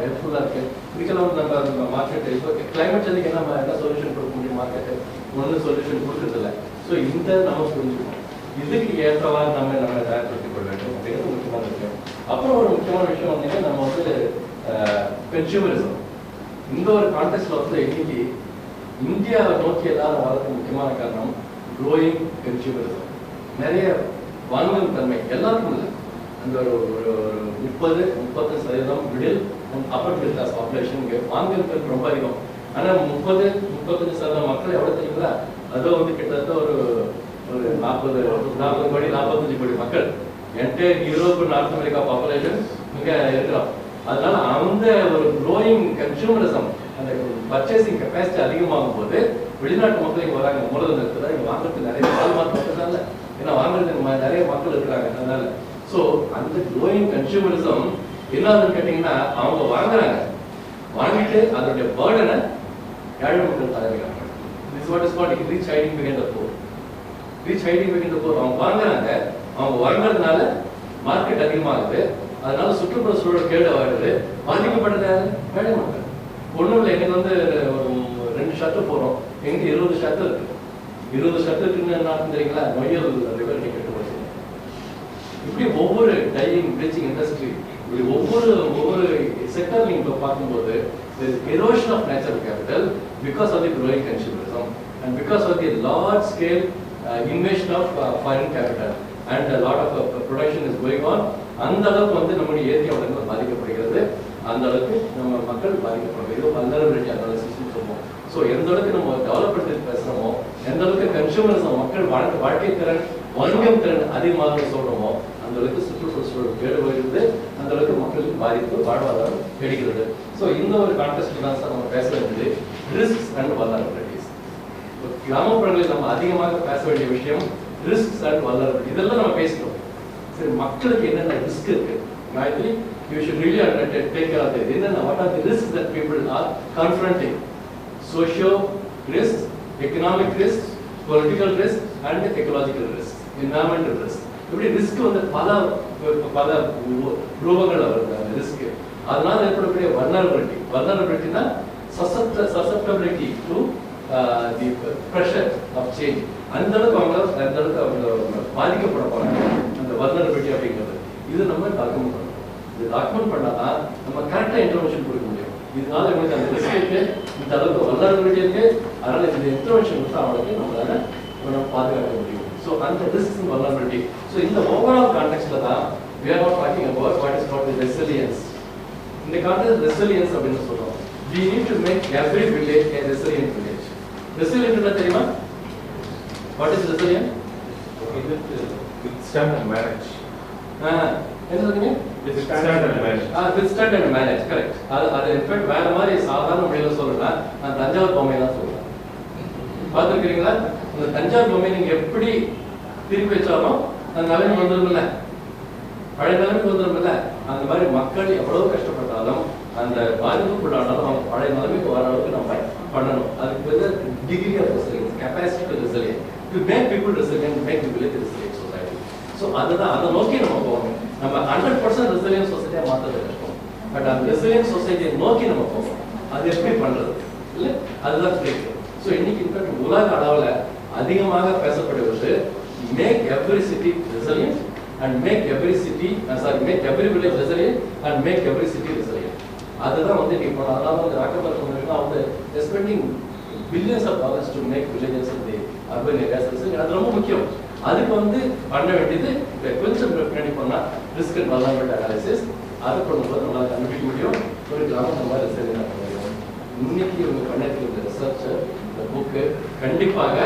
ஹெல்ப்ஃபுல்லா இருக்கு, இதுக்கெல்லாம் வந்து நம்ம மார்க்கெட் இப்போ கிளைமேட் சேஞ்சுக்கு என்ன சொல்யூஷன் கொடுக்க முடியும்? மார்க்கெட்டு ஒன்றும் சொல்யூஷன் கொடுக்கறது இல்லை. ஸோ இந்த நம்ம புரிஞ்சுக்கணும். இதுக்கு ஏற்றவாறு நம்ம தயார்படுத்திக் கொள்ள வேண்டும் அப்படிங்கிறது முக்கியமான விஷயம். அப்புறம் ஒரு முக்கியமான விஷயம் வந்து நம்ம வந்து கன்சியூமரிசம். இந்த ஒரு கான்டெக்ட்ல வந்து இன்னைக்கு இந்தியாவை நோக்கி எல்லாரும் வரதுக்கு முக்கியமான காரணம் க்ரோயிங் கன்சியூமரிசம். நிறைய வாங்கும் தன்மை எல்லாருக்கும் இல்லை. அந்த ஒரு 30-35% middle upper middle class population வாங்கும் ரொம்ப அதிகம். ஆனா 30-35% மக்கள் எவ்வளவு தெரியுங்களா? அதோ வந்து கிட்டத்தட்ட ஒரு 40 கோடி 45 கோடி மக்கள். Entire Europe, north America population இங்க இருக்கிறோம். அதனால அந்த ஒரு க்ரோயிங் கன்சூமரிசம், அந்த பர்ச்சேசிங் கெப்பாசிட்டி அதிகமாகும் போது வெளிநாட்டு மக்கள் இங்கே வராங்க. மூலதனத்தில் இங்கே வாங்குறது நிறைய வால்மார்ட் மட்டும் இல்லை, ஏன்னா வாங்குறது நிறைய மக்கள் இருக்கிறாங்க. அதனால ஸோ அந்த க்ரோயிங் கன்சூமரிசம் என்னாதுன்னு கேட்டிங்கன்னா, அவங்க வாங்குறாங்க, வாங்கிட்டு அதனுடைய பேர்டனை ஏழை மக்கள் தலைமையாங்க. This what is called rich hiding behind the poor. Rich hiding behind the poor. அவங்க வாங்குறாங்க, அவங்க வாங்குறதுனால மார்க்கெட் அதிகமாகுது, அதனால சுற்றுப்புற சூழல் கேடு ஆகிடுது. பாதிக்கப்பட்டது யாரு? ஏழை மக்கள். ஒன்றும் இல்லை, எனக்கு வந்து ஒரு 2 ஷர்ட்டு போகிறோம், எங்கே 20 ஷர்ட்டு இருக்கு. 20 ஷர்ட்டு இருக்குன்னு என்ன தெரியுங்களா? நொய்யல் ரிவர் நீங்க கெட்டு போச்சு. இப்படி ஒவ்வொரு டையிங் ப்ளீச்சிங் இண்டஸ்ட்ரி, இப்படி ஒவ்வொரு செக்டர் நீங்க பார்க்கும்போது erosion of natural capital because of the growing consumerism and because of the large scale invasion of foreign capital and a lot of production is going on. அந்த அளவுக்கு வந்து நம்முடைய இயற்கை வளங்கள் பாதிக்கப்படுகிறது, அந்த அளவுக்கு நம்ம மக்கள் பாதிக்கப்படுறது. இது வல்னரபிலிட்டி அனாலிசிஸ் சொல்லுவோம். ஸோ எந்த அளவுக்கு நம்ம டெவலப் படுத்தி பேசுகிறோமோ, எந்த அளவுக்கு கன்சூமரிசம் மக்கள் வாழ்க்கை திறன், வணிகம் திறன் அதிகமாக சொல்கிறோமோ, அந்த அளவுக்கு சுற்றுச்சூழல் சூழல் கேடு வருகிறது, அந்த அளவுக்கு மக்களுக்கு பாதிப்பு, வாழ்வாதாரம் கிடைக்கிறது. ஸோ இந்த ஒரு கான்டெஸ்ட் தான் சார் நம்ம பேச வேண்டியது ரிஸ்க்ஸ் அண்ட் வல்னரபிலிட்டிஸ். கிராமப்புறங்களில் நம்ம அதிகமாக பேச வேண்டிய விஷயம் ரிஸ்க்ஸ் அண்ட் வல்னரபிலிட்டி. இதெல்லாம் நம்ம பேசிட்டோம். சரி, மக்களுக்கு என்னென்ன ரிஸ்க் இருக்கு? I think you should really take care of it. What are the risks that people are confronting? Social risks, economic risks, political risks, and ecological risks, environmental risks. இப்படி risk வந்து பல ரூபங்கள் வருது அந்த ரிஸ்க். அதனால ஏற்படக்கூடிய வல்னரபிலிட்டினா susceptibility to the pressure of change. அந்த அளவுக்கு அவங்க பாதிக்கப்பட போறாங்க. அந்த வல்னரபிலிட்டி அப்படிங்கிறது இது நம்ம டாக்குமெண்ட் பண்ணணும். இது டாக்குமெண்ட் பண்ணாதான் நம்ம கரெக்டாக இன்டர்வென்ஷன் கொடுக்க முடியும். இதனால இவங்களுக்கு அந்த ரிஸ்க் இருக்கு, இந்த அளவுக்கு வல்னரபிலிட்டி இருக்கு, அதனால இந்த இன்டர்வென்ஷன் கொடுத்து அவங்களுக்கு நம்மளால நம்ம பாதுகாக்க முடியும். ஸோ அந்த ரிஸ்க் அண்ட் வல்னரபிலிட்டி. ஸோ இந்த ஓவரால் கான்டெக்ட்ல தான் we are not talking about what is called the resilience. இந்த கான்டெக்ட் ரெசிலியன்ஸ் அப்படின்னு சொல்றோம். We need to make every village a resilient village. Resilient என்ன தெரியுமா? What is resilient? Withstand and manage. என்ன சொல்றீங்க? Withstand and manage. Withstand and manage, correct. அது in fact வேற மாதிரி சாதாரண மொழியில சொல்லணும்னா நான் தஞ்சாவூர் பொம்மை தான் சொல்றேன். பார்த்துருக்கீங்களா? அந்த தஞ்சாவூர் பொம்மை நீங்க எப்படி திருப்பி வச்சாலும் அந்த நிலைமை வந்துருமில்ல, பழைய நிலைமைக்கு வந்துருமில்ல. அந்த மாதிரி மக்கள் எவ்வளவு கஷ்டப்பட்டாலும் அந்த பாதிப்புக்குள்ளானாலும் அவங்க பழைய நிலைமைக்கு வர அளவுக்கு நம்ம பண்ணணும். அதுக்கு வந்து degree of resilience, capacity to resilient, to make people resilient, make the village resilient society. So அதுதான், அதை நோக்கி நம்ம போகணும். நம்ம 100% ரெசிலியன்ட் சொசைட்டியாக மாற்றுறது கஷ்டம், பட் அந்த ரெசிலியன்ட் சொசைட்டியை நோக்கி நம்ம போகணும். அது எப்படி பண்றது இல்லை, அதுதான் கிடைக்கும். ஸோ இன்னைக்கு இன்ஃபேக்ட் உலக அளவில் அதிகமாக பேசப்படுவது make every city resilient and make every city, make every village resilient and make every city resilient. அதுதான் வந்து நீ போன அதனால வந்து ராக்கபர் சொன்னா வந்து spending billions of dollars to make villages in the urban areas resilient. அது ரொம்ப முக்கியம். அதுக்கு வந்து பண்ண வேண்டியது கொஞ்சம் பின்னாடி பண்ணா ரிஸ்க் அண்ட் வல்னரபிலிட்டி அனாலிசிஸ். அதை பண்ணும்போது நம்மளால கண்டுபிடிக்க முடியும் ஒரு கிராமம் நம்ம ரெசிலியன்ட் பண்ண முடியும். இன்னைக்கு இவங்க பண்ணிருக்கிற ரிசர்ச், இந்த புக்கு கண்டிப்பாக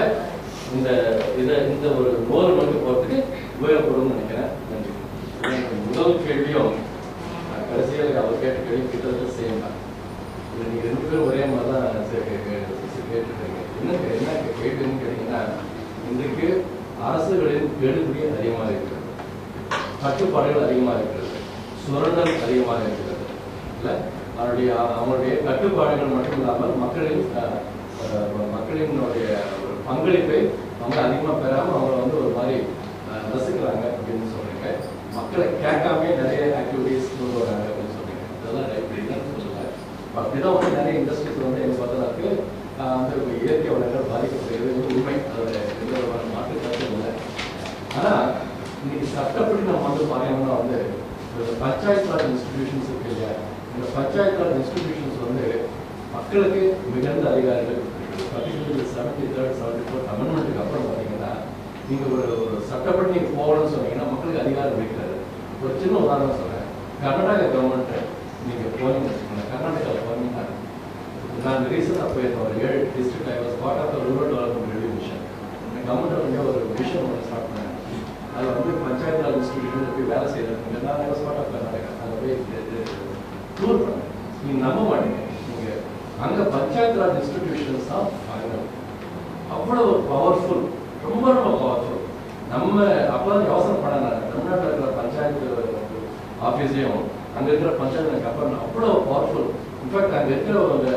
இந்த ஒரு கோல் நோக்கி போகிறதுக்கு உபயோகப்படும் நினைக்கிறேன். நன்றி. முதல் கேள்வியும் கடைசியில் அவர் கேட்ட கேள்வி கிட்டத்தட்ட சேம் தான். இது நீங்கள் 2 பேரும் ஒரே மாதிரி தான் கேட்டுருக்கீங்க. என்ன கேள்வின்னு கேட்டீங்கன்னா, இன்றைக்கு அரசுகளின் கெடுபிடி அதிகமாக இருக்கிறது, கட்டுப்பாடுகள் அதிகமாக இருக்கிறது, சுரண்டல் அதிகமாக இருக்கிறது. இல்லை, அவங்களுடைய கட்டுப்பாடுகள் மட்டும் இல்லாமல் மக்களினுடைய ஒரு பங்களிப்பை அவங்க அதிகமாக பெறாமல் அவங்கள வந்து ஒரு மாதிரி ரசிக்கிறாங்க அப்படின்னு சொல்றீங்க. மக்களை கேட்காமே நிறைய ஆக்டிவிட்டிஸ் கொண்டு வராங்க அப்படின்னு சொல்றீங்க. இதெல்லாம் ரைட் சொல்லுவாங்க. அப்படிதான் வந்து நிறைய இண்டஸ்ட்ரீஸ் வந்து எனக்கு பார்த்ததாக்கு அந்த இயற்கை வளங்கள் பாதிக்கப்படுகிறது உண்மை. அதில் எந்த விதமான மாற்று கருத்தும் இல்லை. ஆனால் இன்னைக்கு சட்டப்படி நம்ம வந்து பார்த்தீங்கன்னா வந்து பஞ்சாயத்து ராஜ் இன்ஸ்டிடியூஷன்ஸ் இருக்கு இல்லையா, இந்த பஞ்சாயத்து ராஜ் இன்ஸ்டிடியூஷன்ஸ் வந்து மக்களுக்கு மிகுந்த அதிகாரிகள், பர்டிகுலர்லி 73rd 74th அமெண்ட்மெண்ட்டுக்கு அப்புறம் பார்த்தீங்கன்னா நீங்கள் ஒரு சட்டப்படி நீங்கள் போகணும்னு சொன்னீங்கன்னா மக்களுக்கு அதிகாரம் இருக்கிறது. ஒரு சின்ன உதாரணம் சொல்கிறேன். கர்நாடகா கவர்மெண்ட்டு நீங்கள் போனீங்கன்னு வச்சுக்கோங்க, கர்நாடகாவில் போனீங்கன்னா நான் ரீசெண்டாக போயிருந்தேன். ஒரு 7 district I was part of the rural development review mission. Government வந்து ஒரு மிஷன் ஒன்று ஸ்டார்ட் பண்ணாங்க. அது வந்து பஞ்சாயத்து ராஜ் இன்ஸ்டிடியூஷன் போய் வேலை செய்யறாங்க. நான் I was part of Karnataka. அதை போய் நம்ப மாட்டீங்க, நீங்க அங்க பஞ்சாயத்து ராஜ் இன்ஸ்டிடியூஷன்ஸ் தான் அவ்வளவு பவர்ஃபுல், ரொம்ப ரொம்ப பவர்ஃபுல். நம்ம அப்பதான் யோசனை பண்ண தமிழ்நாட்டில் இருக்கிற பஞ்சாயத்து ஆஃபீஸையும் அங்க இருக்கிற பஞ்சாயத்து அப்புறம் அவ்வளோ பவர்ஃபுல். இன்ஃபேக்ட் அங்க இருக்கிற ஒரு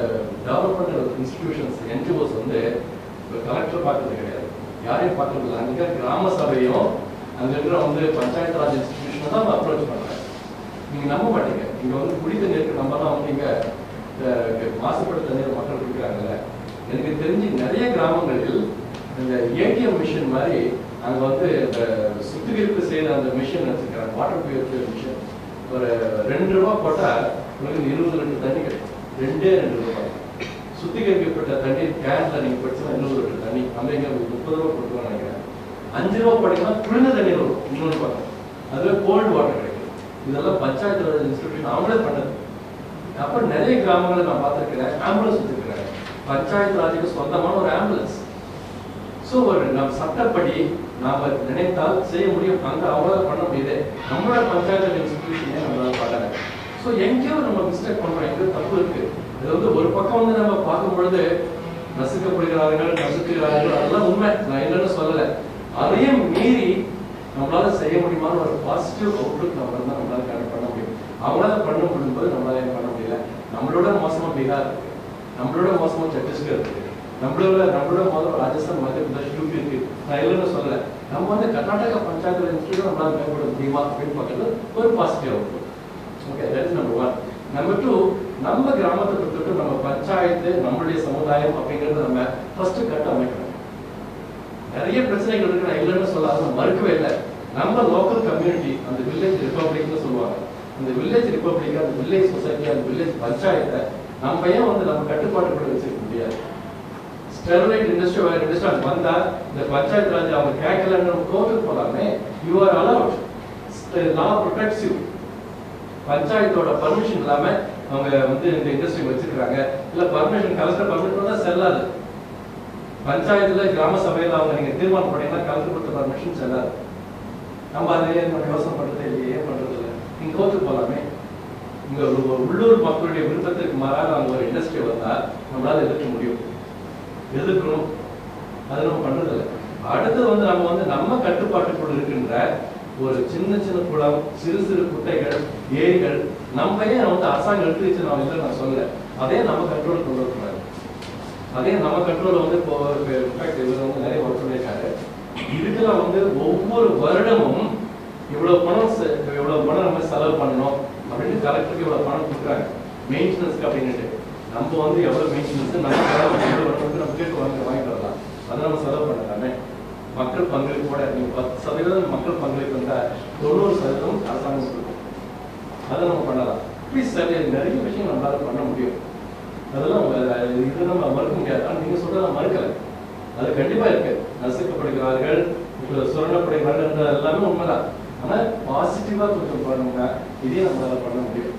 டெவலப்மெண்ட் இன்ஸ்டிடியூஷன்ஸ் என்ஜிஓஸ் வந்து கலெக்டர் பார்க்கறது கிடையாது, யாரையும் பார்க்கறது இல்லை. அங்க இருக்கிற கிராம சபையும் அங்க இருக்கிற வந்து பஞ்சாயத்து ராஜ் இன்ஸ்டிடியூஷனை தான் அப்ரோச் பண்றாங்க. நீங்க நம்ப மாட்டீங்க, இங்க வந்து குடி தண்ணீருக்கு நம்மலாம் வந்து இங்க மாசுபட்ட தண்ணீர் மக்கள் குடிக்கிறாங்கல்ல. எனக்கு தெரிஞ்சு நிறைய கிராமங்களில் இந்த ஏடிஎம் மிஷின் மாதிரி அங்க வந்து இந்த சுத்திகரிப்பு செய்யற அந்த மிஷின் வச்சிருக்காங்க, வாட்டர் பியூரிஃபையர் மிஷின். ஒரு 2 ரூபா போட்டா உங்களுக்கு 20 லிட்டர் தண்ணி கிடைக்கும். 2 ரூபாய் சுத்திகரிக்கப்பட்ட தண்ணி கேன்ல நீங்க படிச்சா 20 லிட்டர் தண்ணி. நம்ம இங்க 30 ரூபா கொடுத்துருவோம் நினைக்கிறேன். 5 ரூபா போட்டீங்கன்னா குளிர்ந்த தண்ணி வரும், இன்னொன்று பார்க்கணும். அதுவே கோல்டு வாட்டர் கிடைக்கும். இதெல்லாம் பஞ்சாயத்து ராஜ் இன்ஸ்டிடியூஷன் அவங்களே பண்ணது. அப்புறம் நிறைய கிராமங்களை நான் பார்த்துருக்கிறேன், ஆம்புலன்ஸ் வச்சிருக்கிறேன். பஞ்சாயத்து ராஜுக்கு சொந்தமான ஒரு ஆம்புலன்ஸ். ஸோ ஒரு நம்ம சட்டப்படி நாம நினைத்தால் செய்ய முடியும், அங்க அவங்களால பண்ண முடியுது. நம்மளோட பஞ்சாயத்து இன்ஸ்டிடியூஷனே நம்மளால பண்ணல. ஸோ எங்கேயோ நம்ம மிஸ்டேக் பண்றோம், எங்கேயோ தப்பு இருக்கு. இது வந்து ஒரு பக்கம் வந்து நம்ம பார்க்கும் பொழுது நசுக்கப்படுகிறார்கள், நசுக்குகிறார்கள், அதெல்லாம் உண்மை, நான் இல்லைன்னு சொல்லலை. அதையும் மீறி நம்மளால செய்ய முடியுமான ஒரு பாசிட்டிவ் அவுட்லுக் நம்மளால பண்ண முடியும். அவங்களால பண்ண முடியும்போது நம்மளால பண்ண முடியல. நம்மளோட மோசமா பீகார் இருக்கு, நம்மளோட மோசமா சத்தீஸ்கர் இருக்கு, நம்மளோட மோசம் ராஜஸ்தான், மத்திய பிரதேஷ், யூபி இருக்கு. நான் இல்லைன்னு சொல்லலை. நம்ம வந்து கர்நாடகா பஞ்சாயத்து இன்ஸ்டிடியூட் நம்மளால மேம்பட முடியுமா அப்படின்னு பார்க்கறது ஒரு positive Outlook. Okay, that is number 1. Number 2, நம்ம கிராமத்தை பொறுத்தவரைக்கும் நம்ம பஞ்சாயத்து நம்மளுடைய சமுதாயம் அப்படிங்கறத நம்ம ஃபர்ஸ்ட் கட்ட அமைக்கணும். நிறைய பிரச்சனைகள் இருக்கு, நான் இல்லைன்னு சொல்லாத மறுக்கவே இல்லை. நம்ம லோக்கல் கம்யூனிட்டி, அந்த வில்லேஜ் ரிப்பப்ளிக்னு சொல்லுவாங்க, அந்த வில்லேஜ் ரிப்பப்ளிக், அந்த வில்லேஜ் சொசைட்டி, அந்த வில்லேஜ் பஞ்சாயத்தை நம்ம ஏன் வந்து நம்ம கட்டுப்பாட்டுக்குள்ள வச்சிருக்க முடியாது? ஸ்டெர்லைட் இண்டஸ்ட்ரி வந்தா இந்த பஞ்சாயத்து ராஜ் அவங்க கேட்கலன்னு கோர்ட்டுக்கு போலாமே. You are allowed, law protects you. பஞ்சாயத்தோட பர்மிஷன் இல்லாம அவங்க வந்து இந்த இண்டஸ்ட்ரி வச்சிருக்காங்க, இல்ல பர்மிஷன் கலெக்டர் பர்மிஷன் தான் செல்லாது. பஞ்சாயத்துல கிராம சபையில அவங்க நீங்க தீர்மானம் பண்ணீங்கன்னா கலெக்டர் கொடுத்த பர்மிஷன் செல்லாது. நம்ம அதையே யோசனை பண்றதே இல்லையே, ஏன் பண்றது இல்லை? நீங்க கோர்ட்டுக்கு போலாமே. இங்க உள்ளூர் மக்களுடைய விருப்பத்திற்கு மாறாக அங்க ஒரு இண்டஸ்ட்ரி வந்தா நம்மளால எதிர்க்க முடியும், எதிர்க்கணும். அது நம்ம பண்றது இல்லை. அடுத்து வந்து நம்ம கட்டுப்பாட்டுக்குள் இருக்கின்ற ஒரு சின்ன சின்ன குளம், சிறு சிறு குட்டைகள், ஏரிகள் நம்ம ஏன் வந்து அரசாங்கம் எடுத்துச்சு நான் இல்லை நான் சொல்லல. அதே நம்ம கண்ட்ரோல் கொண்டு வரக்கூடாது. அதே நம்ம கண்ட்ரோல் வந்து இப்போ இவர் வந்து நிறைய ஒர்க் பண்ணியிருக்காரு. இதுக்கெல்லாம் வந்து ஒவ்வொரு வருடமும் இவ்வளவு பணம் நம்ம செலவு பண்ணணும் அப்படின்னு கலெக்டருக்கு இவ்வளவு பணம் கொடுக்குறாங்க மெயின்டெனன்ஸ்க்கு அப்படின்ட்டு. நம்ம வந்து எவ்வளவு மெயின்டெனன்ஸ் நம்ம கேட்டு வாங்கிட்டு வரலாம், அதை நம்ம செலவு பண்ணலாமே. மக்கள் பங்களிப்போட நீங்க 10% மக்கள் பங்களிப்பு வந்தா 90% அரசாங்கம் கொடுக்கும், அதை நம்ம பண்ணலாம். ப்ளீஸ் சார், நிறைய விஷயம் நம்மளால பண்ண முடியும். அதெல்லாம் இது நம்ம மறுக்க முடியாது. ஆனால் நீங்க சொல்றத மறுக்கலை, அது கண்டிப்பா இருக்கு. நசுக்கப்படுகிறார்கள், சுரண்டப்படுகிறார்கள் எல்லாமே உண்மைதான். ஆனா பாசிட்டிவா கொஞ்சம் பண்ணுங்க, இதே நம்மளால பண்ண முடியும்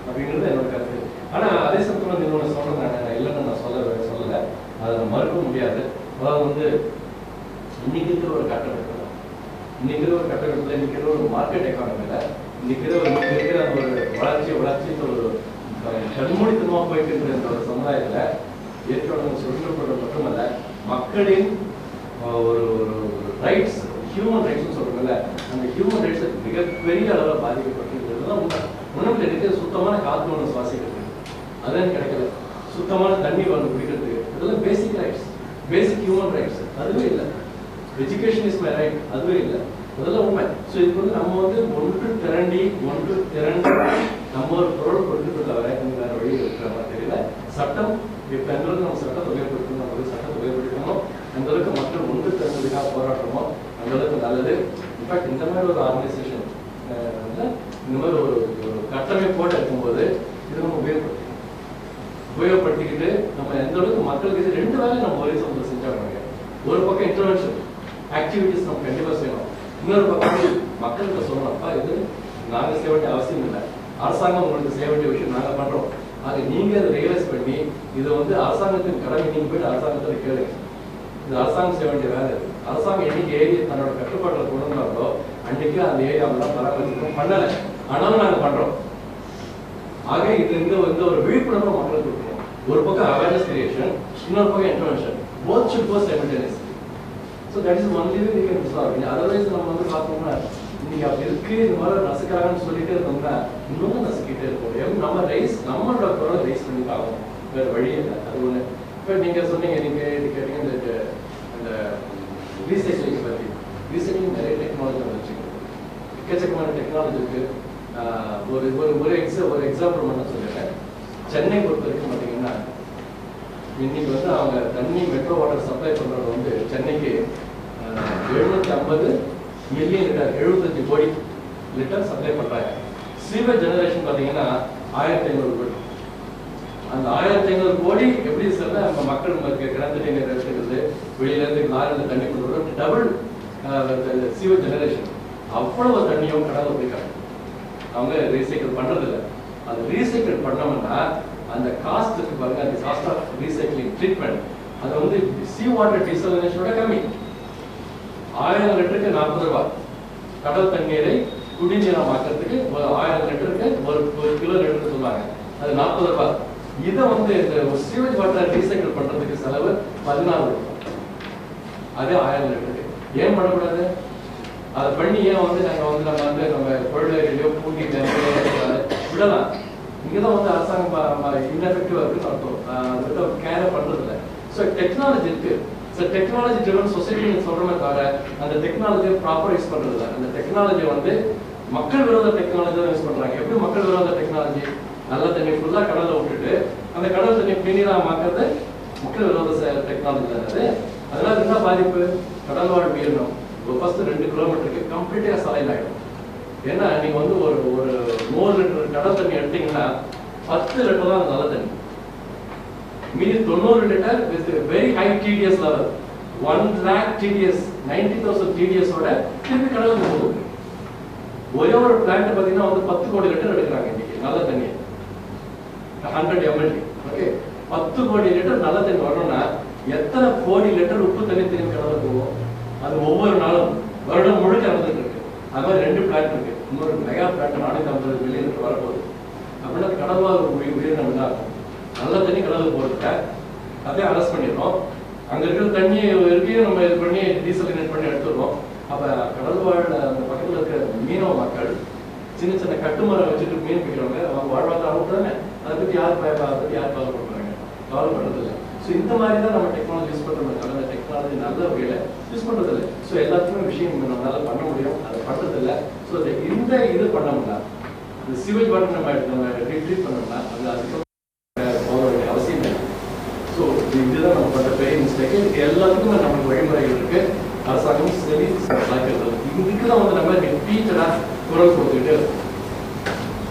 அப்படிங்கிறது என்னோட கருத்து. ஆனா அதே சமயத்துல இன்னொன்று சொல்றேன், நான் இல்லைன்னு நான் சொல்லலை, அதை மறுக்க முடியாது. அதாவது வந்து இன்னைக்கு இருக்கிற ஒரு கட்டமைப்பு, இன்னைக்கு ஒரு மார்க்கெட் எக்கானமில இன்னைக்கு இருக்கிற ஒரு வளர்ச்சி ஒரு கண்மூடித்தனமா போயிட்டு இருக்கிற இந்த ஒரு சமுதாயத்துல ஏற்கனவே சுரண்டப்படுறது மட்டுமல்ல, மக்களின் ஒரு ரைட்ஸ், ஹியூமன் ரைட்ஸ் சொல்றோம்ல, அந்த ஹியூமன் ரைட்ஸ் மிகப்பெரிய அளவில் பாதிக்கப்பட்டிருக்கிறதுலாம் உணவுல இருக்கிற சுத்தமான காற்று ஒன்று சுவாசிக்கிறது, அதான் கிடைக்கல. சுத்தமான தண்ணி வந்து குடிக்கிறதுக்கு, இதெல்லாம் பேசிக் ரைட்ஸ், பேசிக் ஹியூமன் ரைட்ஸ். அதுவே இல்லை. எஜுகேஷன் இஸ் மை ரைட், அதுவே இல்லை. அதெல்லாம் உண்மை. ஸோ இதுக்கு வந்து நம்ம வந்து ஒன்று திரண்டு நம்ம ஒரு பொருள் கொடுத்து தவிர வேற வழி இருக்கிற மாதிரி தெரியல. சட்டம் இப்போ எந்த அளவுக்கு நம்ம சட்டத்தை உபயோகப்படுத்தணும், நம்ம சட்டத்தை உபயோகப்படுத்தணும், அந்த அளவுக்கு மக்கள் ஒன்று திறந்ததுக்காக போராட்டமோ அந்த அளவுக்கு நல்லது. இன்ஃபேக்ட் இந்த மாதிரி ஒரு ஆர்கனைசேஷன் இந்த மாதிரி ஒரு கட்டமைப்போடு இருக்கும்போது இது நம்ம உபயோகப்படுத்திக்கிட்டு நம்ம எந்த அளவுக்கு மக்களுக்கு 2 வேலையும் நம்ம ஒரே சமூகத்தில் செஞ்சாங்க. ஒரு பக்கம் இன்டர்வென்ஷன் ஆக்டிவிட்டிஸ் நம்ம கண்டிப்பாக செய்யணும், இன்னொரு பக்கம் மக்களுக்கு சொல்லணும்ப்பா இது நாங்கள் செய்ய வேண்டிய அவசியம் இல்லை, அரசாங்கம் உங்களுக்கு செய்ய வேண்டிய விஷயம் நாங்கள் பண்றோம். அது நீங்க அதை ரியலைஸ் பண்ணி இது வந்து அரசாங்கத்தின் கடமை, நீங்க போயிட்டு அரசாங்கத்தில் கேளுங்க, இது அரசாங்கம் செய்ய வேண்டிய வேலை. அரசாங்கம் என்னைக்கு ஏரியா தன்னோட கட்டுப்பாட்டில் கொண்டு வந்தாங்களோ அன்னைக்கு அந்த ஏரியாவெல்லாம் பராமரிக்கணும் பண்ணலை, ஆனாலும் நாங்கள் பண்றோம். ஆக இது வந்து ஒரு விழிப்புணர்வு மக்களுக்கு கொடுக்கணும். ஒரு பக்கம் அவேர்னஸ் கிரியேஷன், இன்னொரு பக்கம் intervention. both should go simultaneously. So that is one way we can resolve. Otherwise நம்ம வந்து பார்த்தோம்னா இன்னைக்கு அப்படி இருக்கு, இந்த மாதிரி நசுக்கிறாங்கன்னு சொல்லிட்டே இருந்தோம்னா இன்னும் நசுக்கிட்டே இருக்கும். நம்ம நம்மளோட குரலை ரைஸ் பண்ணி பார்க்கணும், வேற வழி இல்லை. அது ஒண்ணு. இப்போ நீங்க சொன்னீங்க, நீங்க கேட்டீங்க இந்த ரீசைக்ளிங் பத்தி. ரீசைக்ளிங் நிறைய டெக்னாலஜி வந்துச்சு, எக்கச்சக்கமான டெக்னாலஜி இருக்கு. ஒரு எக்ஸாம்பிள் மட்டும் சொல்லிடுறேன். சென்னை பொறுத்த வரைக்கும் பார்த்தீங்கன்னா இன்னைக்கு வந்து அவங்க தண்ணி மெட்ரோ வாட்டர் சப்ளை பண்றது வந்து சென்னைக்கு 750 மில்லியன் லிட்டர், 75 கோடி லிட்டர் சப்ளை பண்றாங்க. சீவேஜ் ஜெனரேஷன் பார்த்தீங்கன்னா 1500 கோடி. அந்த 1500 கோடி எப்படி சொல்ல நம்ம மக்கள் கிணத்து நீர் எடுத்துக்கிறது, வெளியில இருந்து லாரியில் தண்ணி கொண்டு வரும், டபுள் சீவேஜ் ஜெனரேஷன். அவ்வளவு தண்ணியும் கடவுள் போயிருக்காங்க. அவங்க ரீசைக்கிள் பண்றது இல்லை. அது ரீசைக்கிள் பண்ணோம்னா அந்த காஸ்ட் இருக்கு பாருங்க, அந்த காஸ்ட் ஆஃப் ரீசைக்ளிங் ட்ரீட்மெண்ட் அது வந்து சீ வாட்டர் டிசலினேஷனோட கம்மி. 1000 லிட்டருக்கு 40 ரூபாய். கடல் தண்ணீரை குடிநீரமாக்கிறதுக்கு 1000 லிட்டருக்கு ஒரு கிலோ லிட்டர் சொல்லுவாங்க, அது 40 ரூபாய். இதை வந்து இந்த சீவேஜ் வாட்டர் ரீசைக்கிள் பண்றதுக்கு செலவு 14 ரூபாய். அதே 1000 லிட்டருக்கு ஏன் பண்ணக்கூடாது? அதை பண்ணி ஏன் வந்து நம்ம பொருளையோ பூட்டி விடலாம். இங்கதான் வந்து அரசாங்கம் இன்எஃபெக்டிவா இருக்குன்னு அர்த்தம். கேர பண்றது இல்லை. ஸோ டெக்னாலஜி இருக்கு. ஸோ டெக்னாலஜி ட்ரிவன் சொசைட்டின்னு சொல்றமே தவிர அந்த டெக்னாலஜியை ப்ராப்பர் யூஸ் பண்றது இல்லை. அந்த டெக்னாலஜி வந்து மக்கள் விரோத டெக்னாலஜி தான் யூஸ் பண்றாங்க. எப்படி மக்கள் விரோத டெக்னாலஜி? நல்ல தண்ணி ஃபுல்லா கடலை விட்டுட்டு அந்த கடல் தண்ணி குடிநீரா மாக்கிறது மக்கள் விரோத டெக்னாலஜி தானே. அதனால என்ன பாதிப்பு? கடல் வாழ் உயிரினம் ஃபர்ஸ்ட் 2 கிலோமீட்டருக்கு கம்ப்ளீட்டா சாயில் ஆயிடும். ஏன்னா நீங்க வந்து ஒரு 100 லிட்டர் கடல் தண்ணி எடுத்தீங்கன்னா 10 லிட்டர் தான் நல்ல தண்ணி. மீதி 90 litre with very high TDS level, 1 lakh TDS, 90,000 TDS ஓட திருப்பி கடலுக்கு போகுது. ஒரே ஒரு பிளான்ட் பார்த்தீங்கன்னா வந்து 10 கோடி லிட்டர் எடுக்கிறாங்க இன்னைக்கு நல்ல தண்ணி, 100 ml. ஓகே, 10 கோடி லிட்டர் நல்ல தண்ணி வரணும்னா எத்தனை கோடி லிட்டர் உப்பு தண்ணி திரும்பி கடலுக்கு போகும்? அது ஒவ்வொரு நாளும் வருடம் முழுக்க நடந்துட்டு இருக்கு. அது மாதிரி 2 பிளான்ட் இருக்கு. இன்னொரு மெகா பிளான்ட் 450 மில்லியன் லிட்டர் வரப்போகுது. அப்படின்னா கடல்வாழ் உயிரினம் தான் இருக்கும். நல்ல தண்ணி கடலுக்கு போறதுக்க அதே அரெஸ்ட் பண்ணிடுறோம். அங்க இருக்கிற தண்ணி இருக்கையும் நம்ம இது பண்ணி டீசலினேட் பண்ணி எடுத்துடுறோம். அப்ப கடல்வாழ் அந்த பக்கத்துல இருக்கிற மீனவ மக்கள் சின்ன சின்ன கட்டுமரம் வச்சுட்டு மீன் பிடிக்கிறவங்க அவங்க வாழ்வாதாரம் தானே. அதை பத்தி யார் கவலைப்படுறாங்க? கவலைப்படுறது இல்லை. ஸோ இந்த மாதிரி தான் நம்ம டெக்னாலஜி யூஸ் பண்ணுறோம். அந்த டெக்னாலஜி நல்ல வகையில் யூஸ் பண்ணுறது இல்லை. ஸோ எல்லாத்துக்குமே விஷயம் நம்மளால பண்ண முடியும், அதை பண்ணுறது இல்லை. ஸோ இந்த இது பண்ணோம்னா இந்த சிவேஜ் வாட்டர் நம்ம ட்ரீட் பண்ணோம்னா அது அதுக்கு அவசியம் இல்லை. ஸோ இதுதான் நம்ம பண்ணுற பெரிய மிஸ்டேக். இதுக்கு எல்லாத்துக்குமே நமக்கு வழிமுறைகள் இருக்கு. அரசாங்கம் சரி இதுக்கு தான் வந்து நம்ம ரிப்பீட்டடாக குரல் கொடுத்துக்கிட்டே இருக்கும்.